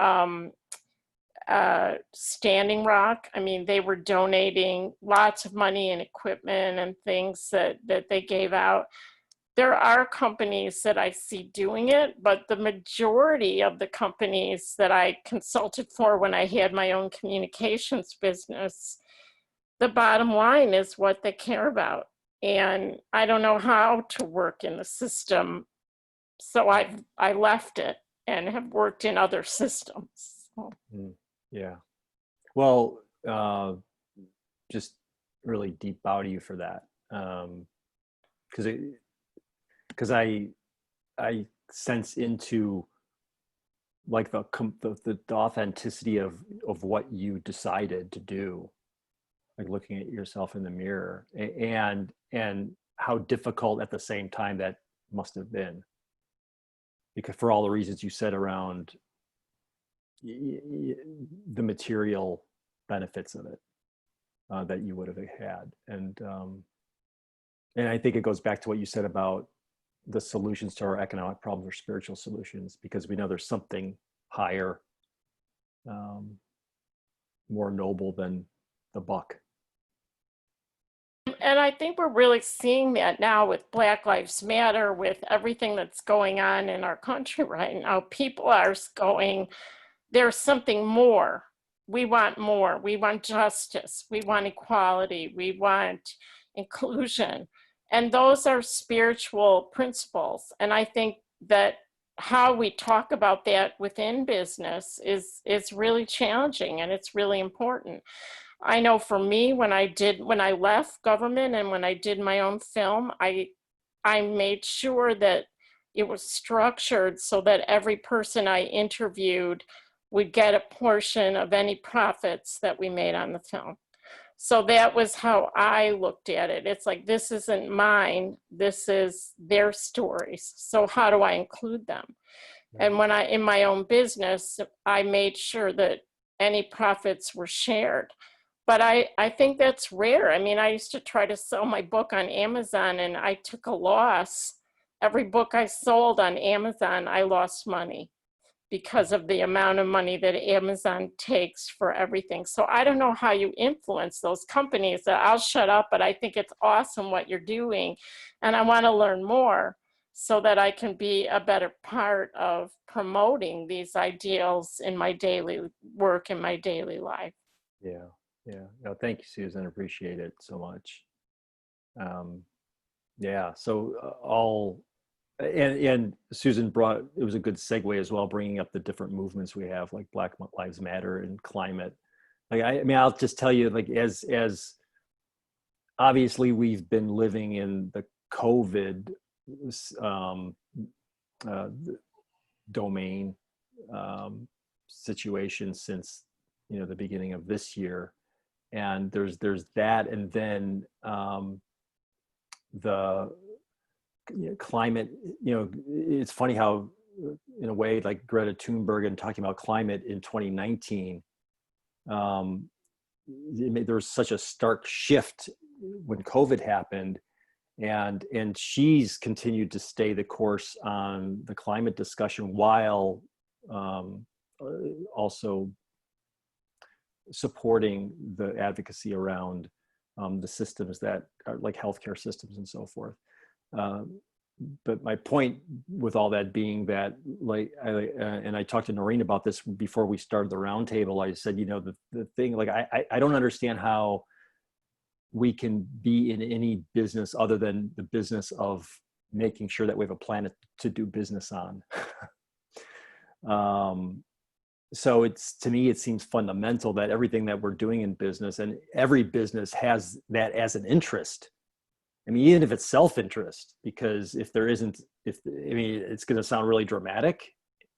Standing Rock. I mean, they were donating lots of money and equipment and things that they gave out. there are companies that I see doing it, but the majority of the companies that I consulted for when I had my own communications business, the bottom line is what they care about. And I don't know how to work in the system, so I left it and have worked in other systems. So. Yeah. Well, just really deep bow to you for that. Because I sense into like the authenticity of what you decided to do, like looking at yourself in the mirror, and how difficult at the same time that must have been, because for all the reasons you said around the material benefits of it that you would have had, and I think it goes back to what you said about the solutions to our economic problems are spiritual solutions, because we know there's something higher, more noble than the buck. And I think we're really seeing that now with Black Lives Matter, with everything that's going on in our country right now. People are going, there's something more. We want more. We want justice. We want equality. We want inclusion. And those are spiritual principles. And I think that how we talk about that within business is really challenging, and it's really important. I know for me, when I left government and when I did my own film, I made sure that it was structured so that every person I interviewed would get a portion of any profits that we made on the film. So that was how I looked at it. It's like, this isn't mine, this is their stories. So how do I include them? And when in my own business, I made sure that any profits were shared. But I think that's rare. I mean, I used to try to sell my book on Amazon and I took a loss. Every book I sold on Amazon, I lost money because of the amount of money that Amazon takes for everything. So I don't know how you influence those companies. I'll shut up, but I think it's awesome what you're doing. And I want to learn more so that I can be a better part of promoting these ideals in my daily work, in my daily life. Yeah. Yeah. No, thank you, Susan. Appreciate it so much. Yeah. So and Susan it was a good segue as well, bringing up the different movements we have, like Black Lives Matter and climate. Like, I mean, I'll just tell you, like, as obviously we've been living in the COVID domain situation since, the beginning of this year. And there's that, and then the climate. It's funny how, in a way, like Greta Thunberg and talking about climate in 2019, there was such a stark shift when COVID happened, and she's continued to stay the course on the climate discussion while also supporting the advocacy around the systems that are like healthcare systems and so forth. But my point with all that being that, like, and I talked to Noreen about this before we started the roundtable. I said, the thing, like, I don't understand how we can be in any business other than the business of making sure that we have a planet to do business on. So to me, it seems fundamental that everything that we're doing in business, and every business has that as an interest. I mean, even if it's self-interest, because if it's going to sound really dramatic,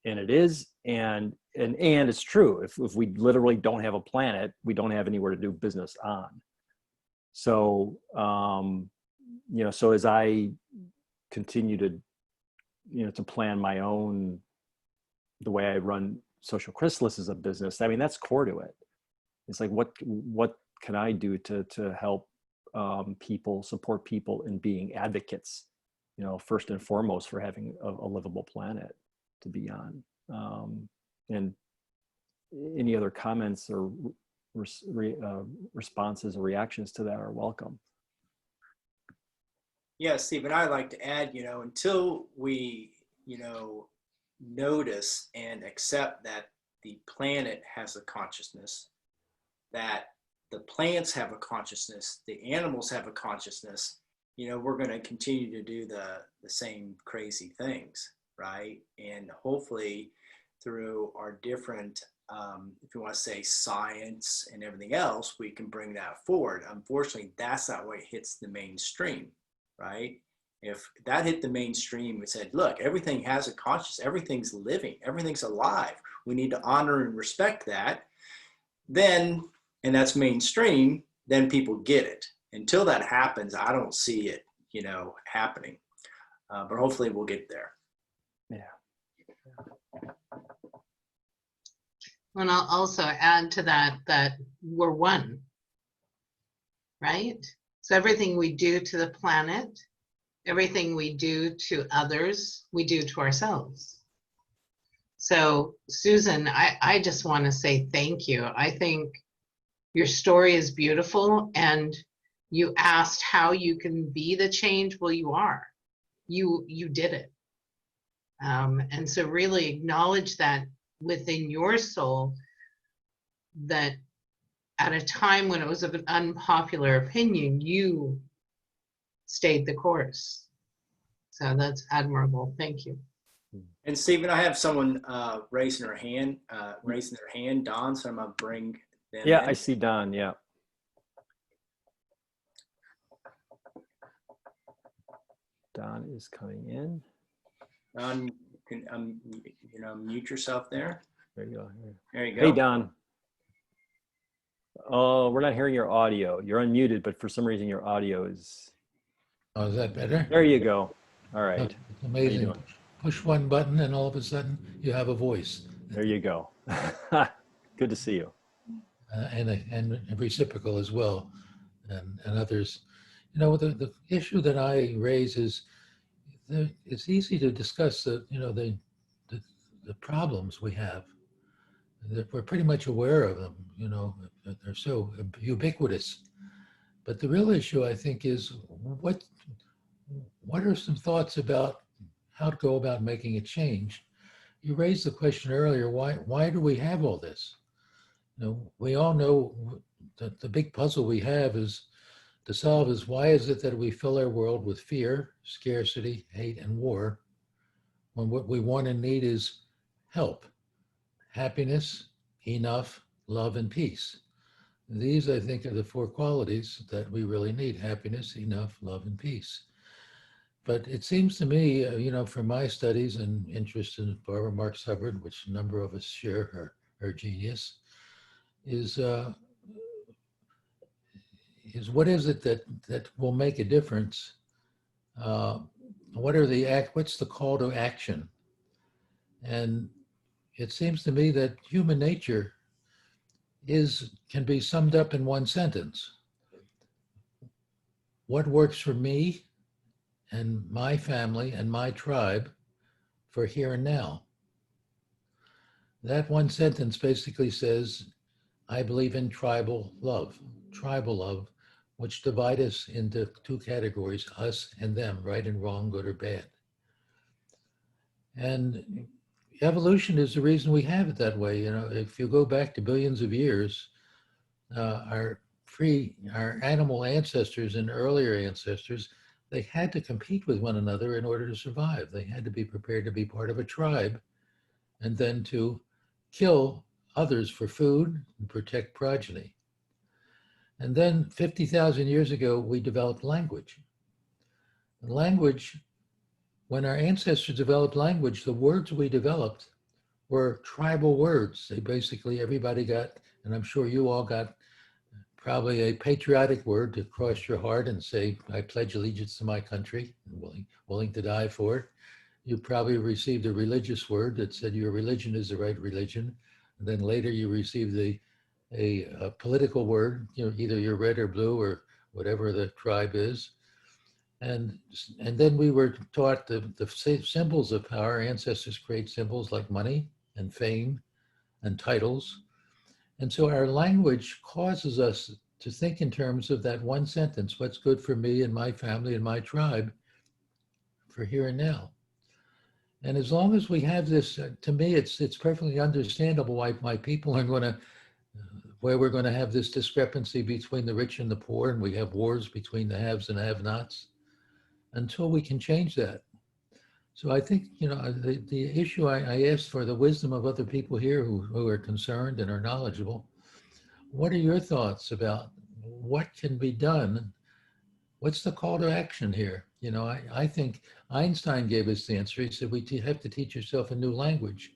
and it is, and it's true. If we literally don't have a planet, we don't have anywhere to do business on. So, so as I continue to, to plan my own, the way I run Social Chrysalis as a business, I mean, that's core to it. It's like, what can I do to help people, support people in being advocates, first and foremost, for having a livable planet to be on. And any other comments or responses or reactions to that are welcome. Yeah, Steve, and I'd like to add, until we, notice and accept that the planet has a consciousness, that the plants have a consciousness, the animals have a consciousness, we're going to continue to do the same crazy things, right? And hopefully through our different, if you want to say science and everything else, we can bring that forward. Unfortunately, that's not what hits the mainstream, right? If that hit the mainstream and said, look, everything has a consciousness, everything's living, everything's alive, we need to honor and respect that, then, and that's mainstream, then people get it. Until that happens, I don't see it, happening. But hopefully we'll get there. Yeah. And I'll also add to that we're one, right? So everything we do to the planet, everything we do to others, we do to ourselves. So Susan, I just want to say thank you. I think your story is beautiful, and you asked how you can be the change. Well, you are. You did it. And so really acknowledge that within your soul, that at a time when it was of an unpopular opinion, you stayed the course. So that's admirable. Thank you. And Stephen, I have someone raising their hand, Don, so I'm going to bring them Yeah, in. I see Don, yeah. Don is coming in. Don, you can mute yourself there. There you go. There you go. Hey, Don. Oh, we're not hearing your audio. You're unmuted, but for some reason your audio is... Oh, is that better? There you go. All right. It's amazing. Push one button and all of a sudden you have a voice. There you go. Good to see you. And reciprocal as well, and others. The issue that I raise is it's easy to discuss the problems we have. That we're pretty much aware of them. They're so ubiquitous. But the real issue, I think, is what are some thoughts about how to go about making a change? You raised the question earlier, why do we have all this? We all know that the big puzzle we have is to solve is why is it that we fill our world with fear, scarcity, hate, and war, when what we want and need is help, happiness, enough, love, and peace. These, I think, are the four qualities that we really need: happiness, enough, love, and peace. But it seems to me, from my studies and interest in Barbara Marx Hubbard, which a number of us share her genius, is what is it that will make a difference? What's the call to action? And it seems to me that human nature can be summed up in one sentence. What works for me and my family and my tribe for here and now? That one sentence basically says, I believe in tribal love, which divide us into two categories, us and them, right and wrong, good or bad. And evolution is the reason we have it that way. If you go back to billions of years, our animal ancestors and earlier ancestors, they had to compete with one another in order to survive. They had to be prepared to be part of a tribe and then to kill others for food and protect progeny. And then 50,000 years ago, we developed language. And language, when our ancestors developed language, the words we developed were tribal words. They basically, everybody got, and I'm sure you all got, probably a patriotic word to cross your heart and say, I pledge allegiance to my country, willing to die for it. You probably received a religious word that said your religion is the right religion. And then later you received a political word, either you're red or blue or whatever the tribe is. And then we were taught the symbols of power. Our ancestors create symbols like money and fame and titles. And so our language causes us to think in terms of that one sentence, what's good for me and my family and my tribe for here and now. And as long as we have this, to me, it's perfectly understandable why people are going to, where we're going to have this discrepancy between the rich and the poor, and we have wars between the haves and have-nots, until we can change that. So I think, the issue I asked for the wisdom of other people here who are concerned and are knowledgeable. What are your thoughts about what can be done? What's the call to action here? I think Einstein gave us the answer. He said, we have to teach yourself a new language.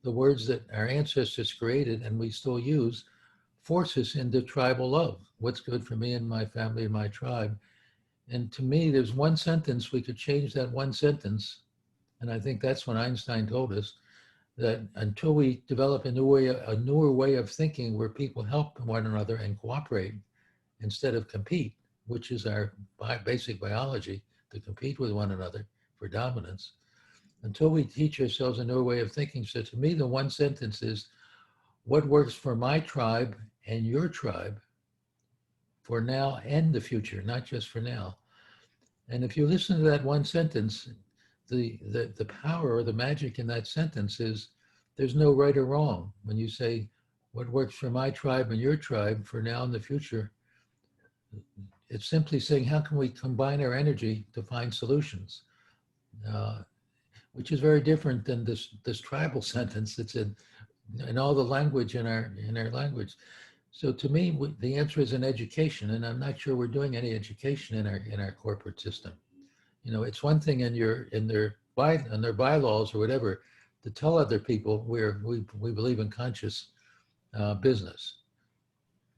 The words that our ancestors created and we still use force us into tribal love. What's good for me and my family and my tribe? And to me, there's one sentence, we could change that one sentence. And I think that's when Einstein told us that until we develop a newer way of thinking where people help one another and cooperate instead of compete, which is our basic biology, to compete with one another for dominance, until we teach ourselves a new way of thinking. So to me, the one sentence is, what works for my tribe and your tribe for now and the future, not just for now. And if you listen to that one sentence, the power or the magic in that sentence is there's no right or wrong. When you say what works for my tribe and your tribe for now and the future, it's simply saying, how can we combine our energy to find solutions? Which is very different than this tribal sentence that's in all the language in our language. So to me, the answer is in education, and I'm not sure we're doing any education in our corporate system. It's one thing in their bylaws or whatever to tell other people we believe in conscious business.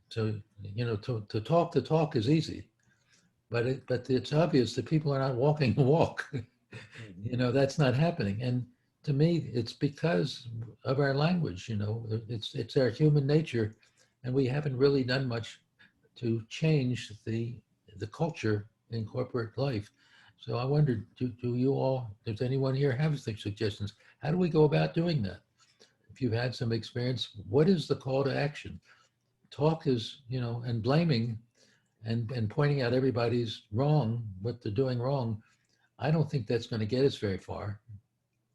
So to talk the talk is easy, but it's obvious that people are not walking the walk. That's not happening. And to me, it's because of our language. It's our human nature, and we haven't really done much to change the culture in corporate life. So I wondered, does anyone here have some suggestions? How do we go about doing that? If you've had some experience, what is the call to action? Talk is, and blaming and pointing out everybody's wrong, what they're doing wrong. I don't think that's going to get us very far,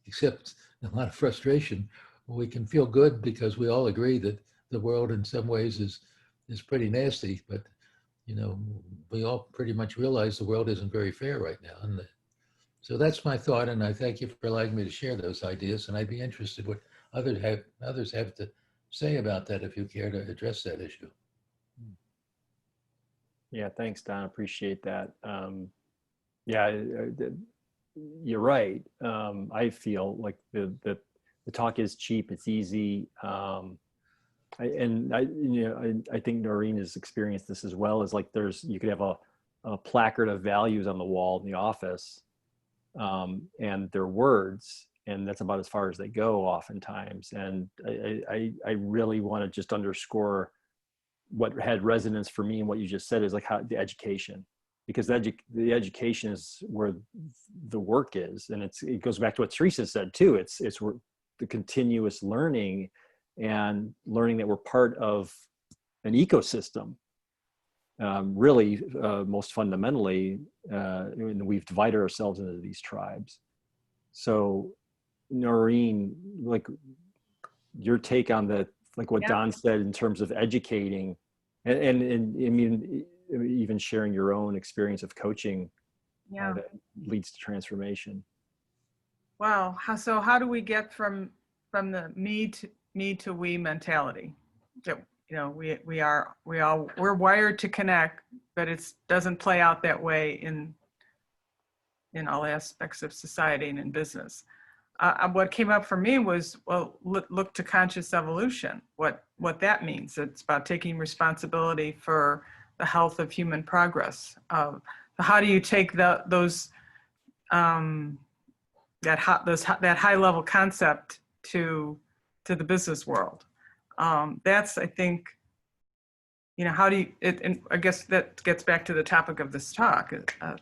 except a lot of frustration. We can feel good because we all agree that the world in some ways is pretty nasty, but we all pretty much realize the world isn't very fair right now. And so that's my thought, and I thank you for allowing me to share those ideas. And I'd be interested what others have to say about that if you care to address that issue. Yeah, thanks, Don. Appreciate that. Yeah, you're right. I feel like the talk is cheap. It's easy. I think Noreen has experienced this as well. Is like you could have a placard of values on the wall in the office, and they're words, and that's about as far as they go oftentimes. And I really want to just underscore what had resonance for me and what you just said is like how the education, because the education is where the work is, and it goes back to what Teresa said too. It's the continuous learning and learning that we're part of an ecosystem. Really, most fundamentally, we've divided ourselves into these tribes. So, Noreen, like your take on what Don said in terms of educating, and I mean, even sharing your own experience of coaching that leads to transformation. Wow. So how do we get from the me to we mentality? That we're wired to connect, but it doesn't play out that way in all aspects of society and in business. What came up for me was, look to conscious evolution. What that means. It's about taking responsibility for the health of human progress. How do you take that high level concept to the business world? That's, I think, how do you, and I guess that gets back to the topic of this talk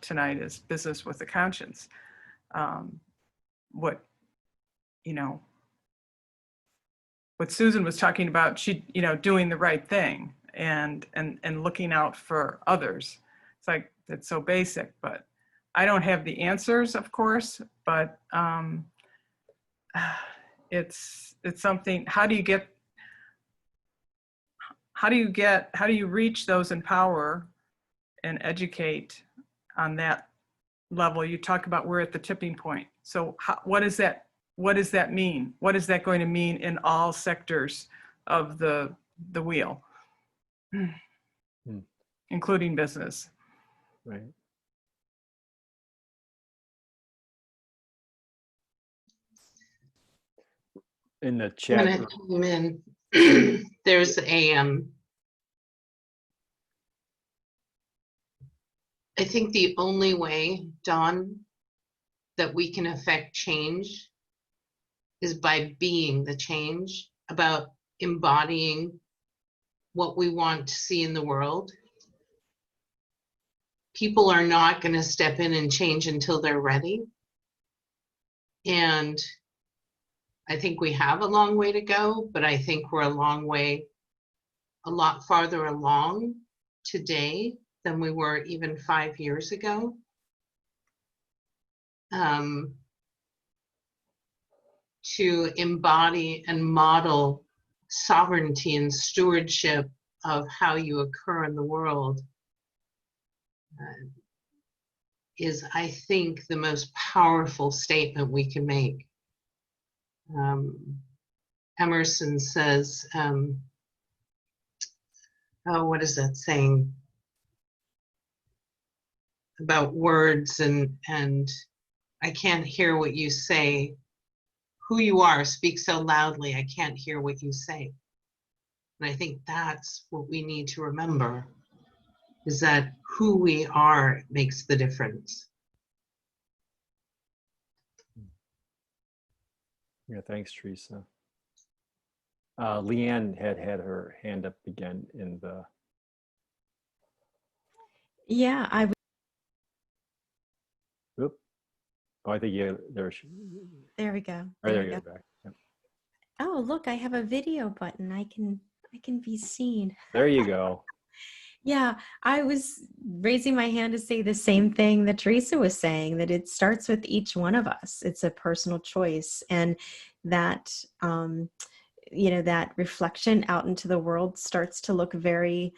tonight is business with a conscience. What Susan was talking about, doing the right thing. and looking out for others. It's like, it's so basic, but I don't have the answers, of course, but it's something. How do you reach those in power and educate on that level? You talk about we're at the tipping point. So what does that mean? What is that going to mean in all sectors of the wheel, including business? Right. In the I'm chat. gonna come in. There's I think the only way, Dawn, that we can affect change is by being the change, about embodying what we want to see in the world. People are not going to step in and change until they're ready. And I think we have a long way to go, but I think we're a lot farther along today than we were even 5 years ago. To embody and model sovereignty and stewardship of how you occur in the world is, I think, the most powerful statement we can make. Emerson says, what is that saying about words and I can't hear what you say. Who you are, speak so loudly, I can't hear what you say. And I think that's what we need to remember, is that who we are makes the difference. Yeah, thanks, Teresa. Leanne had her hand up again in the. Yeah, Oop. Oh, I think there there we go. There you go. Back. Yep. Oh, look, I have a video button. I can be seen. There you go. Yeah, I was raising my hand to say the same thing that Teresa was saying, that it starts with each one of us. It's a personal choice, and that that reflection out into the world starts to look very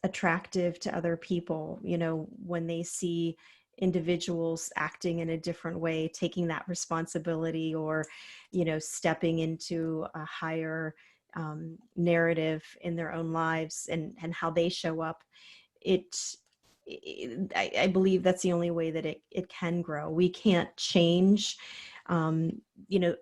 attractive to other people, when they see individuals acting in a different way, taking that responsibility, or stepping into a higher narrative in their own lives, and how they show up. I believe that's the only way that it can grow. We can't change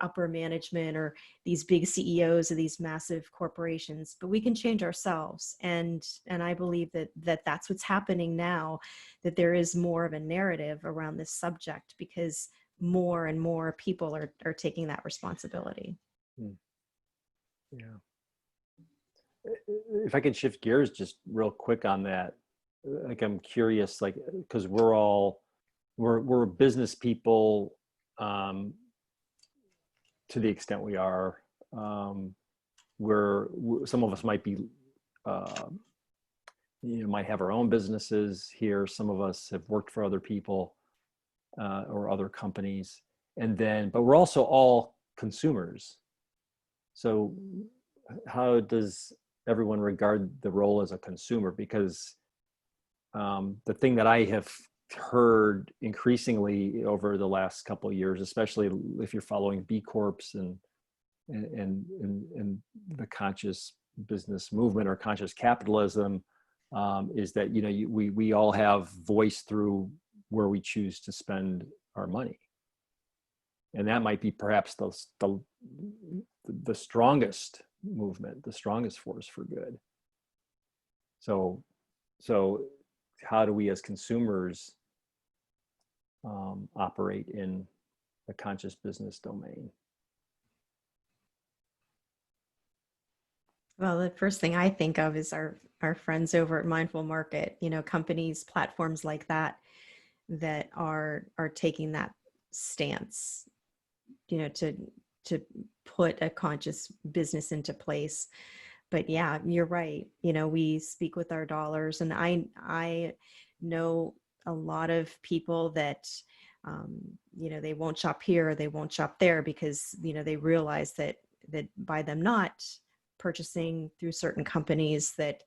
upper management or these big CEOs of these massive corporations, but we can change ourselves. And I believe that that's what's happening now, that there is more of a narrative around this subject because more and more people are taking that responsibility. Yeah. If I could shift gears just real quick on that, like I'm curious, like, because we're business people, to the extent we are, some of us might be, might have our own businesses here. Some of us have worked for other people or other companies, but we're also all consumers. So how does everyone regard the role as a consumer? Because the thing that I have heard increasingly over the last couple of years, especially if you're following B Corps and the conscious business movement or conscious capitalism, is that we all have voice through where we choose to spend our money, and that might be perhaps the strongest movement, the strongest force for good. So how do we as consumers operate in a conscious business domain? Well, the first thing I think of is our friends over at Mindful Market, companies, platforms like that are taking that stance, to put a conscious business into place. but yeah, you're right. You know, we speak with our dollars, and I know a lot of people that, you know, they won't shop here, or they won't shop there because, you know, they realize that by them not purchasing through certain companies that,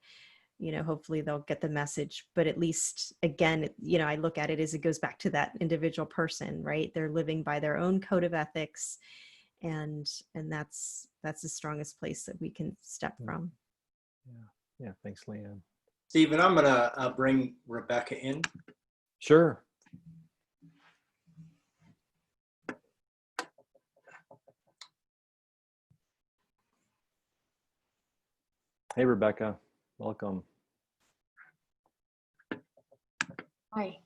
you know, hopefully they'll get the message. But at least, again, you know, I look at it as it goes back to that individual person, right? They're living by their own code of ethics, and that's the strongest place that we can step from. Yeah, thanks, Leanne. Stephen, I'm gonna bring Rebecca in. Sure. Hey, Rebecca, welcome. Hi.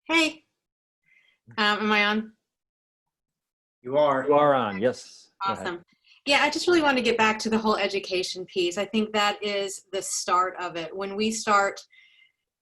Hey. Am I on? You are. You are on, yes. Go ahead. Awesome. Yeah, I just really want to get back to the whole education piece. I think that is the start of it. When we start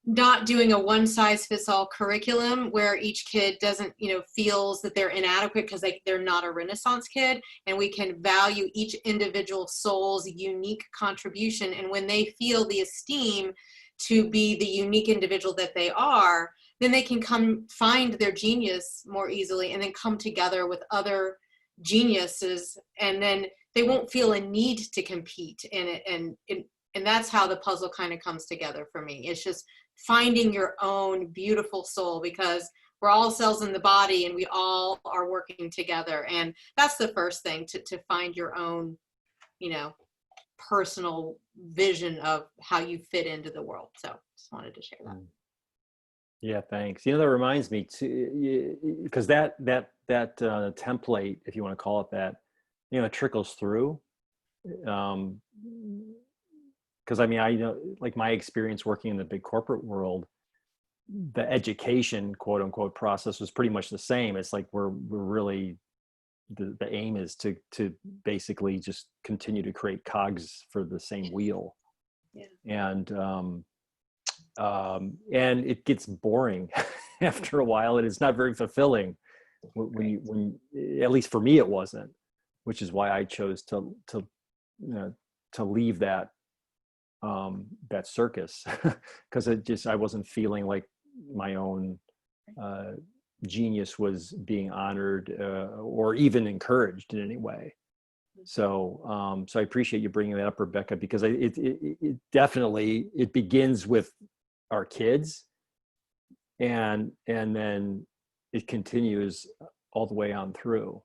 not doing a one-size-fits-all curriculum where each kid doesn't, you know, feels that they're inadequate because they're not a Renaissance kid, and we can value each individual soul's unique contribution. And when they feel the esteem to be the unique individual that they are, then they can come find their genius more easily and then come together with other geniuses, and then they won't feel a need to compete in it. And that's how the puzzle kind of comes together for me. It's just finding your own beautiful soul, because we're all cells in the body and we all are working together. And that's the first thing, to find your own, you know, personal vision of how you fit into the world. So just wanted to share that. Yeah, thanks. You know, that reminds me too, because that template, if you want to call it that, you know, it trickles through. Because I mean, I know, like, my experience working in the big corporate world, the education, quote unquote, process was pretty much the same. It's like we're really, the aim is to basically just continue to create cogs for the same wheel. Yeah. And it gets boring after a while, and it's not very fulfilling when at least for me it wasn't, which is why I chose to leave that circus, because I wasn't feeling like my own genius was being honored or even encouraged in any way. So I appreciate you bringing that up, Rebecca, because it definitely, it begins with our kids, and then it continues all the way on through.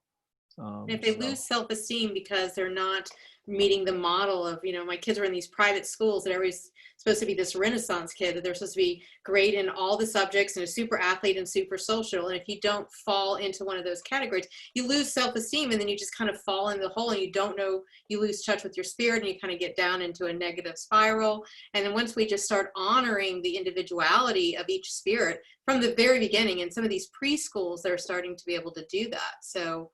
And if they lose self-esteem because they're not meeting the model of, you know, my kids are in these private schools that everybody's supposed to be this Renaissance kid, that they're supposed to be great in all the subjects and a super athlete and super social. And if you don't fall into one of those categories, you lose self-esteem, and then you just kind of fall in the hole, and you don't know, you lose touch with your spirit, and you kind of get down into a negative spiral. And then once we just start honoring the individuality of each spirit from the very beginning, and some of these preschools, they're starting to be able to do that. So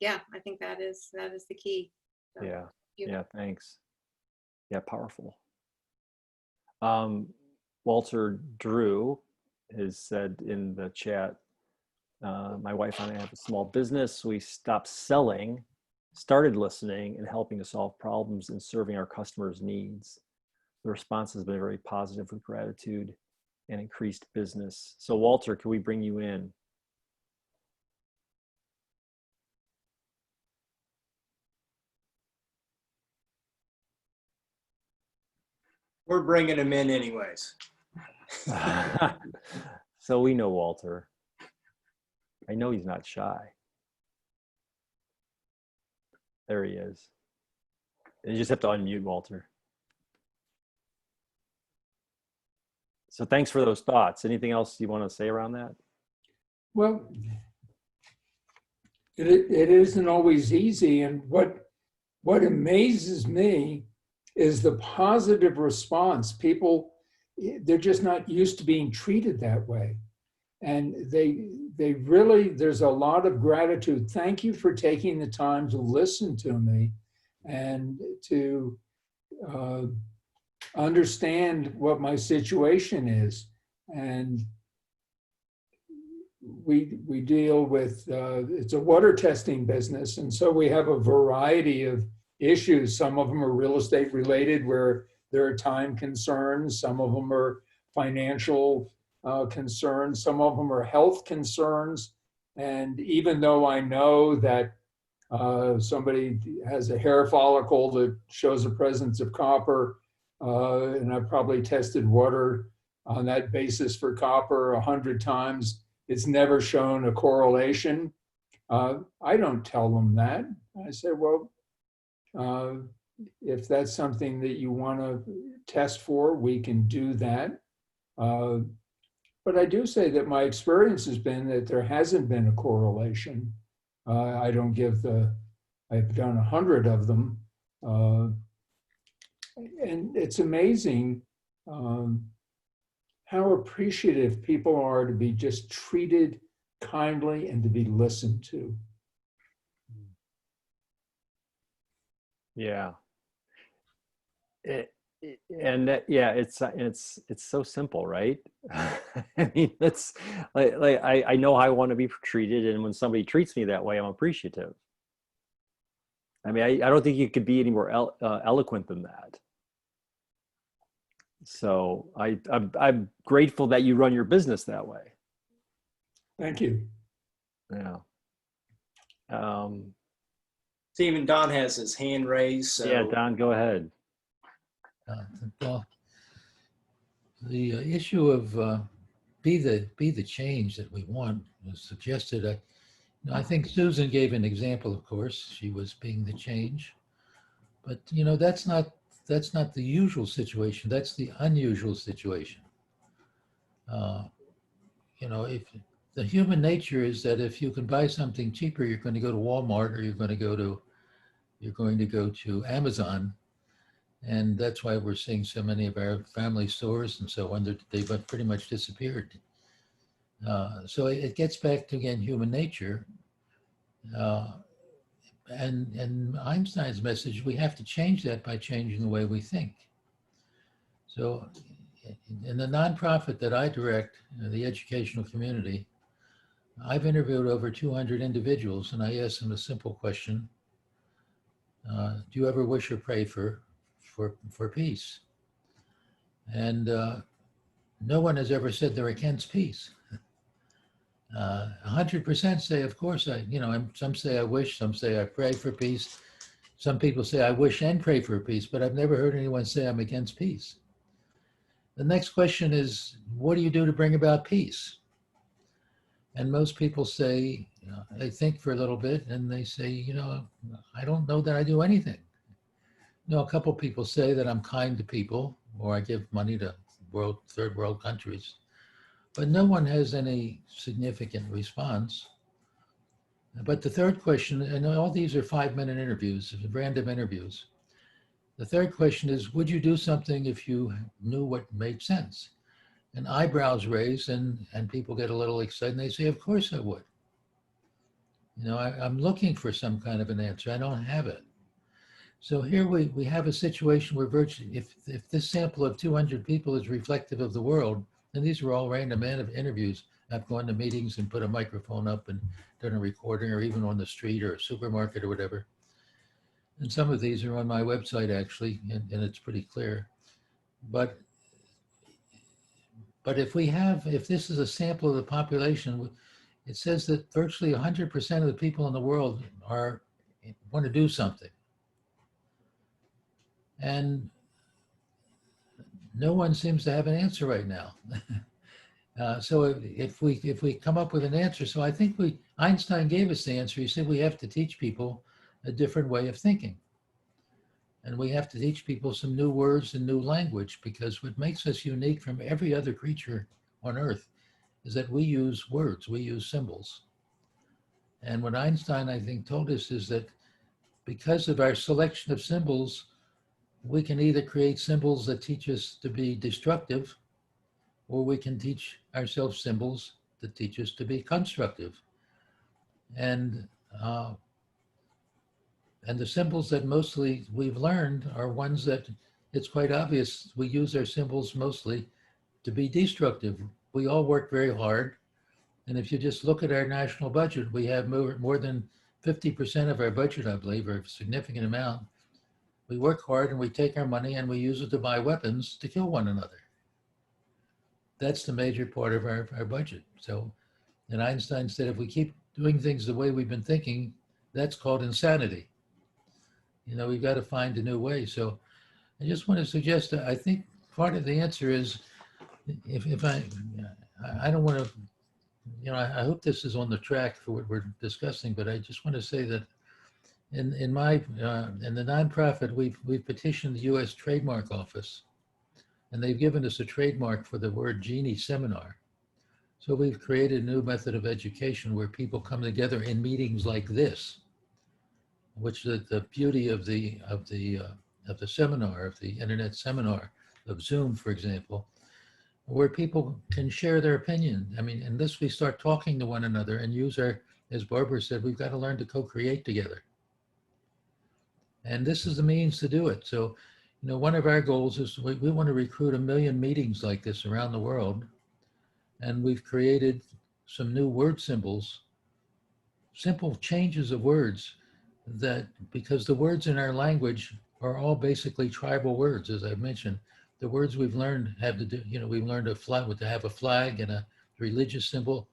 yeah, I think that is the key. So, yeah, thanks. Yeah, powerful. Walter Drew has said in the chat, my wife and I have a small business. We stopped selling, started listening and helping to solve problems and serving our customers' needs. The response has been very positive, with gratitude and increased business. So Walter, can we bring you in? We're bringing him in anyways. So we know Walter. I know he's not shy. There he is. You just have to unmute Walter. So thanks for those thoughts. Anything else you want to say around that? Well, it isn't always easy. And what amazes me is the positive response. People, they're just not used to being treated that way. And they really, there's a lot of gratitude. Thank you for taking the time to listen to me and to understand what my situation is. And we deal with, it's a water testing business. And so we have a variety of issues. Some of them are real estate related where there are time concerns. Some of them are financial concerns. Some of them are health concerns. And even though I know that somebody has a hair follicle that shows the presence of copper, and I've probably tested water on that basis for copper 100 times, it's never shown a correlation. I don't tell them that. I say, well, if that's something that you want to test for, we can do that. But I do say that my experience has been that there hasn't been a correlation. I've done 100 of them. And it's amazing how appreciative people are to be just treated kindly and to be listened to. Yeah. It's so simple, right? I mean, that's like I know how I want to be treated, and when somebody treats me that way, I'm appreciative. I mean, I don't think you could be any more eloquent than that. So I'm grateful that you run your business that way. Thank you. Yeah. Stephen, Don has his hand raised. So. Yeah, Don, go ahead. Well, the issue of be the change that we want was suggested. I think Susan gave an example. Of course, she was being the change, but that's not the usual situation. That's the unusual situation. If the human nature is that if you can buy something cheaper, you're going to go to Walmart or you're going to go to Amazon. And that's why we're seeing so many of our family stores and so on, they've pretty much disappeared. So it gets back to, again, human nature. And Einstein's message, we have to change that by changing the way we think. So in the nonprofit that I direct, the educational community, I've interviewed over 200 individuals, and I asked them a simple question. Do you ever wish or pray for peace? And no one has ever said they're against peace. 100% say, of course, some say I wish, some say I pray for peace. Some people say I wish and pray for peace, but I've never heard anyone say I'm against peace. The next question is, what do you do to bring about peace? And most people say, they think for a little bit and they say, I don't know that I do anything. A couple people say that I'm kind to people or I give money to third world countries, but no one has any significant response. But the third question, and all these are 5-minute interviews, random interviews. The third question is, would you do something if you knew what made sense? And eyebrows raise and people get a little excited and they say, of course I would. I'm looking for some kind of an answer. I don't have it. So here we have a situation where virtually, if this sample of 200 people is reflective of the world, and these are all random interviews, I've gone to meetings and put a microphone up and done a recording, or even on the street or a supermarket or whatever. And some of these are on my website actually, and it's pretty clear. But if this is a sample of the population, it says that virtually 100% of the people in the world want to do something. And no one seems to have an answer right now. So if we come up with an answer, so I think Einstein gave us the answer. He said we have to teach people a different way of thinking. And we have to teach people some new words and new language, because what makes us unique from every other creature on Earth is that we use words, we use symbols. And what Einstein, I think, told us is that because of our selection of symbols, we can either create symbols that teach us to be destructive, or we can teach ourselves symbols that teach us to be constructive. And the symbols that mostly we've learned are ones that it's quite obvious we use our symbols mostly to be destructive. We all work very hard. And if you just look at our national budget, we have more than 50% of our budget, I believe, or a significant amount, we work hard and we take our money and we use it to buy weapons to kill one another. That's the major part of our budget. So, and Einstein said, if we keep doing things the way we've been thinking, that's called insanity. You know, we've got to find a new way. So I just want to suggest that I think part of the answer is, if I don't want to, you know, I hope this is on the track for what we're discussing, but I just want to say that in the nonprofit, we've petitioned the U.S. Trademark Office, and they've given us a trademark for the word Genie Seminar. So we've created a new method of education where people come together in meetings like this, which is the beauty of the seminar, of the internet seminar, of Zoom, for example, where people can share their opinion. I mean, unless we start talking to one another and use our, as Barbara said, we've got to learn to co-create together. And this is the means to do it. So, you know, one of our goals is we want to recruit 1 million meetings like this around the world. And we've created some new word symbols, simple changes of words that, because the words in our language are all basically tribal words, as I've mentioned. The words we've learned have to do, you know, we've learned to have a flag and a religious symbol,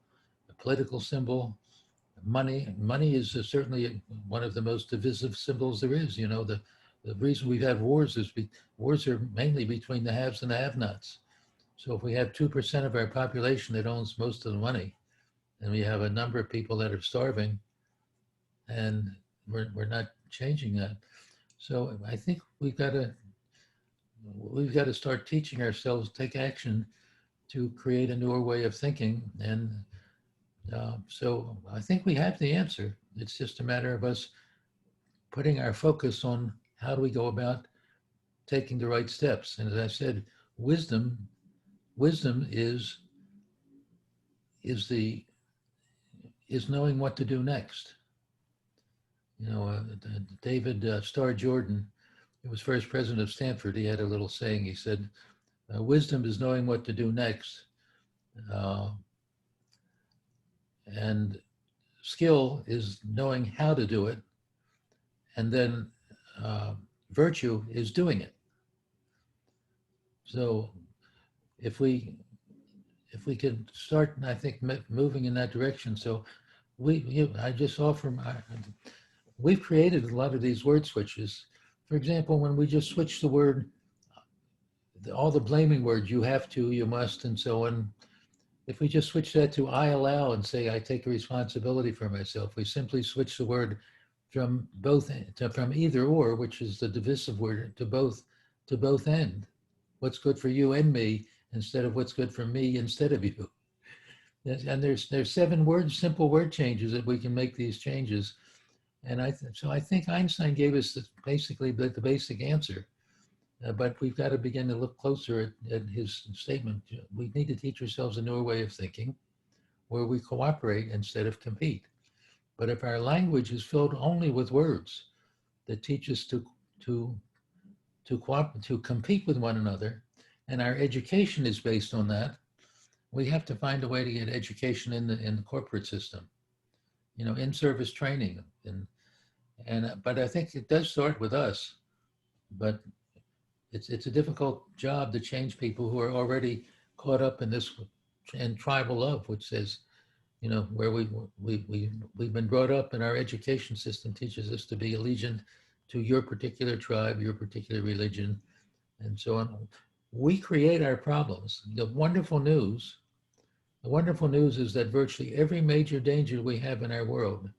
a political symbol, money. Money is certainly one of the most divisive symbols there is. You know, the reason we've had wars is wars are mainly between the haves and the have-nots. So if we have 2% of our population that owns most of the money, and we have a number of people that are starving, and we're not changing that. So I think we've got to start teaching ourselves, take action to create a newer way of thinking. And so I think we have the answer. It's just a matter of us putting our focus on how do we go about taking the right steps. And as I said, wisdom is knowing what to do next. You know, David Starr Jordan, who was first president of Stanford, he had a little saying. He said, wisdom is knowing what to do next. And skill is knowing how to do it. And then virtue is doing it. So if we can start, I think, moving in that direction. So I just offer we've created a lot of these word switches. For example, when we just switch the word, all the blaming words, you have to, you must, and so on. If we just switch that to I allow and say, I take responsibility for myself, we simply switch the word from from either or, which is the divisive word, to both end. What's good for you and me, instead of what's good for me instead of you. And there's 7 simple word changes that we can make these changes. And so I think Einstein gave us basically the basic answer. But we've got to begin to look closer at his statement. We need to teach ourselves a newer way of thinking where we cooperate instead of compete. But if our language is filled only with words that teach us to compete with one another, and our education is based on that, we have to find a way to get education in the corporate system, you know, in-service training. But I think it does start with us. But it's a difficult job to change people who are already caught up in this and tribal love, which says, you know, where we've been brought up, and our education system teaches us to be allegiant to your particular tribe, your particular religion, and so on. We create our problems. The wonderful news is that virtually every major danger we have in our world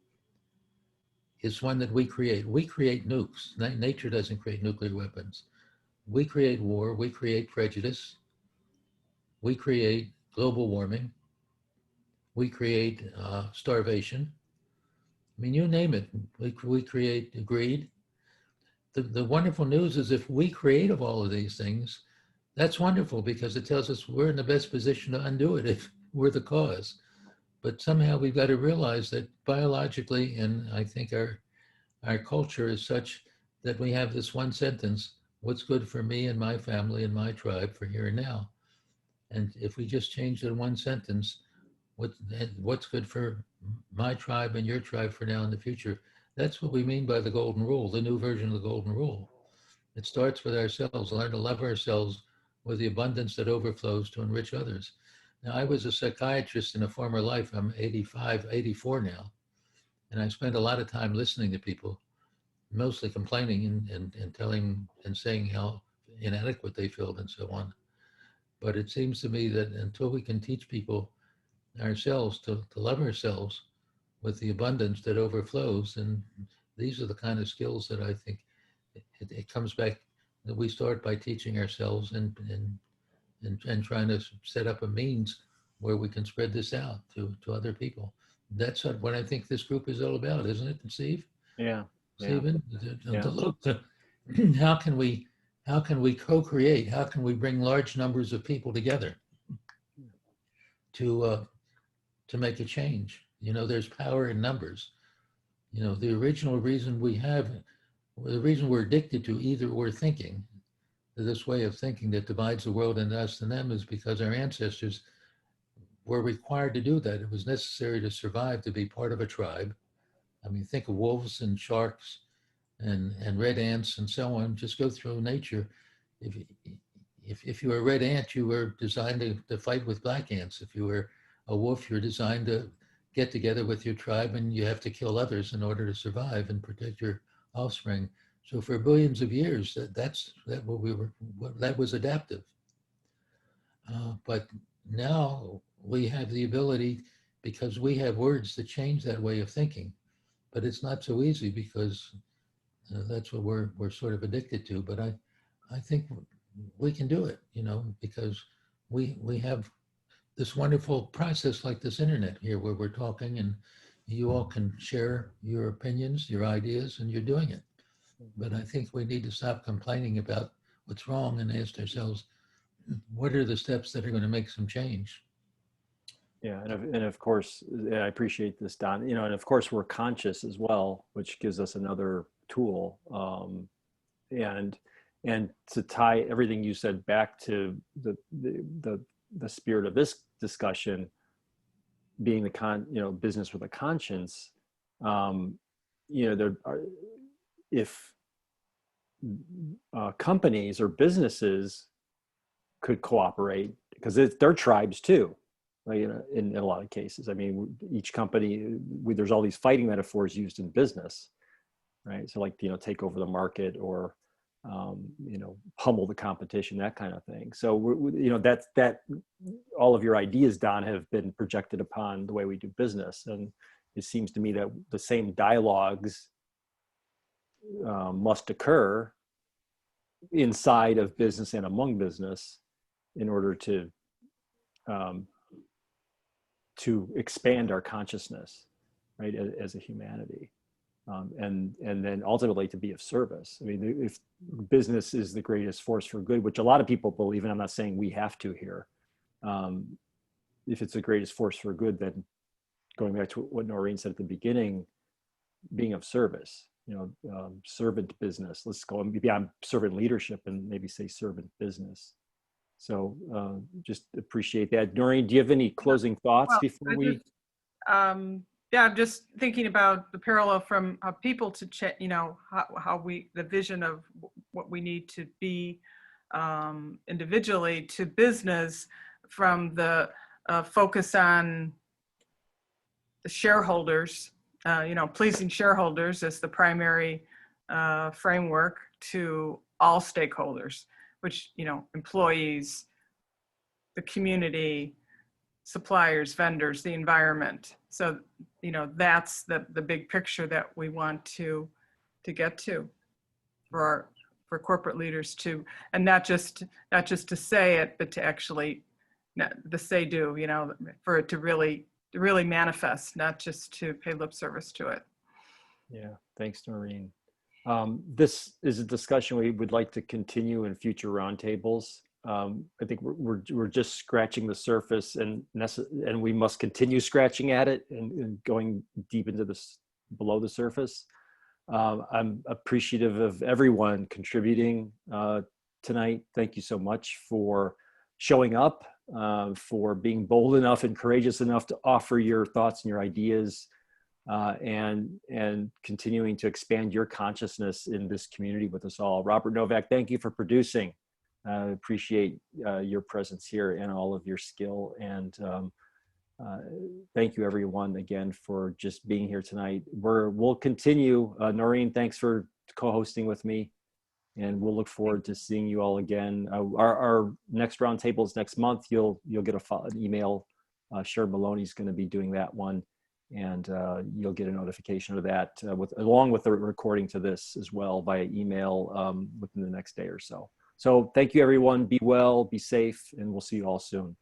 is one that we create. We create nukes. Nature doesn't create nuclear weapons. We create war, we create prejudice, we create global warming, we create starvation. I mean, you name it, we create greed. The wonderful news is if we create all of these things, that's wonderful because it tells us we're in the best position to undo it if we're the cause. But somehow we've got to realize that biologically, and I think our culture is such that we have this one sentence, what's good for me and my family and my tribe for here and now. And if we just change it in one sentence, what's good for my tribe and your tribe for now and the future, that's what we mean by the golden rule, the new version of the golden rule. It starts with ourselves. Learn to love ourselves with the abundance that overflows to enrich others. Now, I was a psychiatrist in a former life. I'm 85, 84 now. And I spent a lot of time listening to people, mostly complaining and telling and saying how inadequate they feel and so on. But it seems to me that until we can teach people ourselves to love ourselves with the abundance that overflows, and these are the kind of skills that I think it comes back that we start by teaching ourselves and trying to set up a means where we can spread this out to other people. That's what I think this group is all about, isn't it, Steve? Yeah. Stephen, Yeah. to look to how can we co-create? How can we bring large numbers of people together to make a change? You know, there's power in numbers. You know, the original reason the reason we're addicted to either or thinking, this way of thinking that divides the world into us and them, is because our ancestors were required to do that. It was necessary to survive, to be part of a tribe. I mean, think of wolves and sharks and red ants and so on. Just go through nature. If you were a red ant, you were designed to fight with black ants. If you were a wolf, you're designed to get together with your tribe, and you have to kill others in order to survive and protect your offspring. So for billions of years, that was adaptive. But now we have the ability, because we have words, to change that way of thinking. But it's not so easy because that's what we're sort of addicted to. But I think we can do it, you know, because we have this wonderful process like this internet here where we're talking and you all can share your opinions, your ideas, and you're doing it. But I think we need to stop complaining about what's wrong and ask ourselves, what are the steps that are going to make some change? Yeah, and of course, I appreciate this, Don. You know, and of course, we're conscious as well, which gives us another tool. And to tie everything you said back to the spirit of this discussion, being business with a conscience. There are, if companies or businesses could cooperate, because they're tribes too. You know, in a lot of cases, I mean, each company, there's all these fighting metaphors used in business, right? So like, take over the market or, pummel the competition, that kind of thing. So, that all of your ideas, Don, have been projected upon the way we do business. And it seems to me that the same dialogues must occur inside of business and among business in order to expand our consciousness, right, as a humanity, and then ultimately to be of service. I mean, if business is the greatest force for good, which a lot of people believe, and I'm not saying we have to here, if it's the greatest force for good, then going back to what Noreen said at the beginning, being of service, servant business. Let's go beyond servant leadership and maybe say servant business. So just appreciate that. Noreen, do you have any closing thoughts before we? I'm just thinking about the parallel from people to the vision of what we need to be individually to business, from the focus on the shareholders, pleasing shareholders as the primary framework, to all stakeholders, which, employees, the community, suppliers, vendors, the environment. So, that's the big picture that we want to get to for corporate leaders to, and not just to say it, but to actually the say do, for it to really manifest, not just to pay lip service to it. Yeah, thanks, Noreen. This is a discussion we would like to continue in future roundtables. I think we're just scratching the surface, and we must continue scratching at it and going deep into this below the surface. I'm appreciative of everyone contributing tonight. Thank you so much for showing up, for being bold enough and courageous enough to offer your thoughts and your ideas. and continuing to expand your consciousness in this community with us all. Robert Novak, thank you for producing. Appreciate your presence here and all of your skill. And thank you everyone again for just being here tonight. We'll continue. Noreen, thanks for co-hosting with me. And we'll look forward to seeing you all again. Our next roundtable is next month. You'll get an email. Sharon Maloney's going to be doing that one, and you'll get a notification of that along with the recording to this as well via email within the next day or so. So thank you everyone. Be well, be safe, and we'll see you all soon.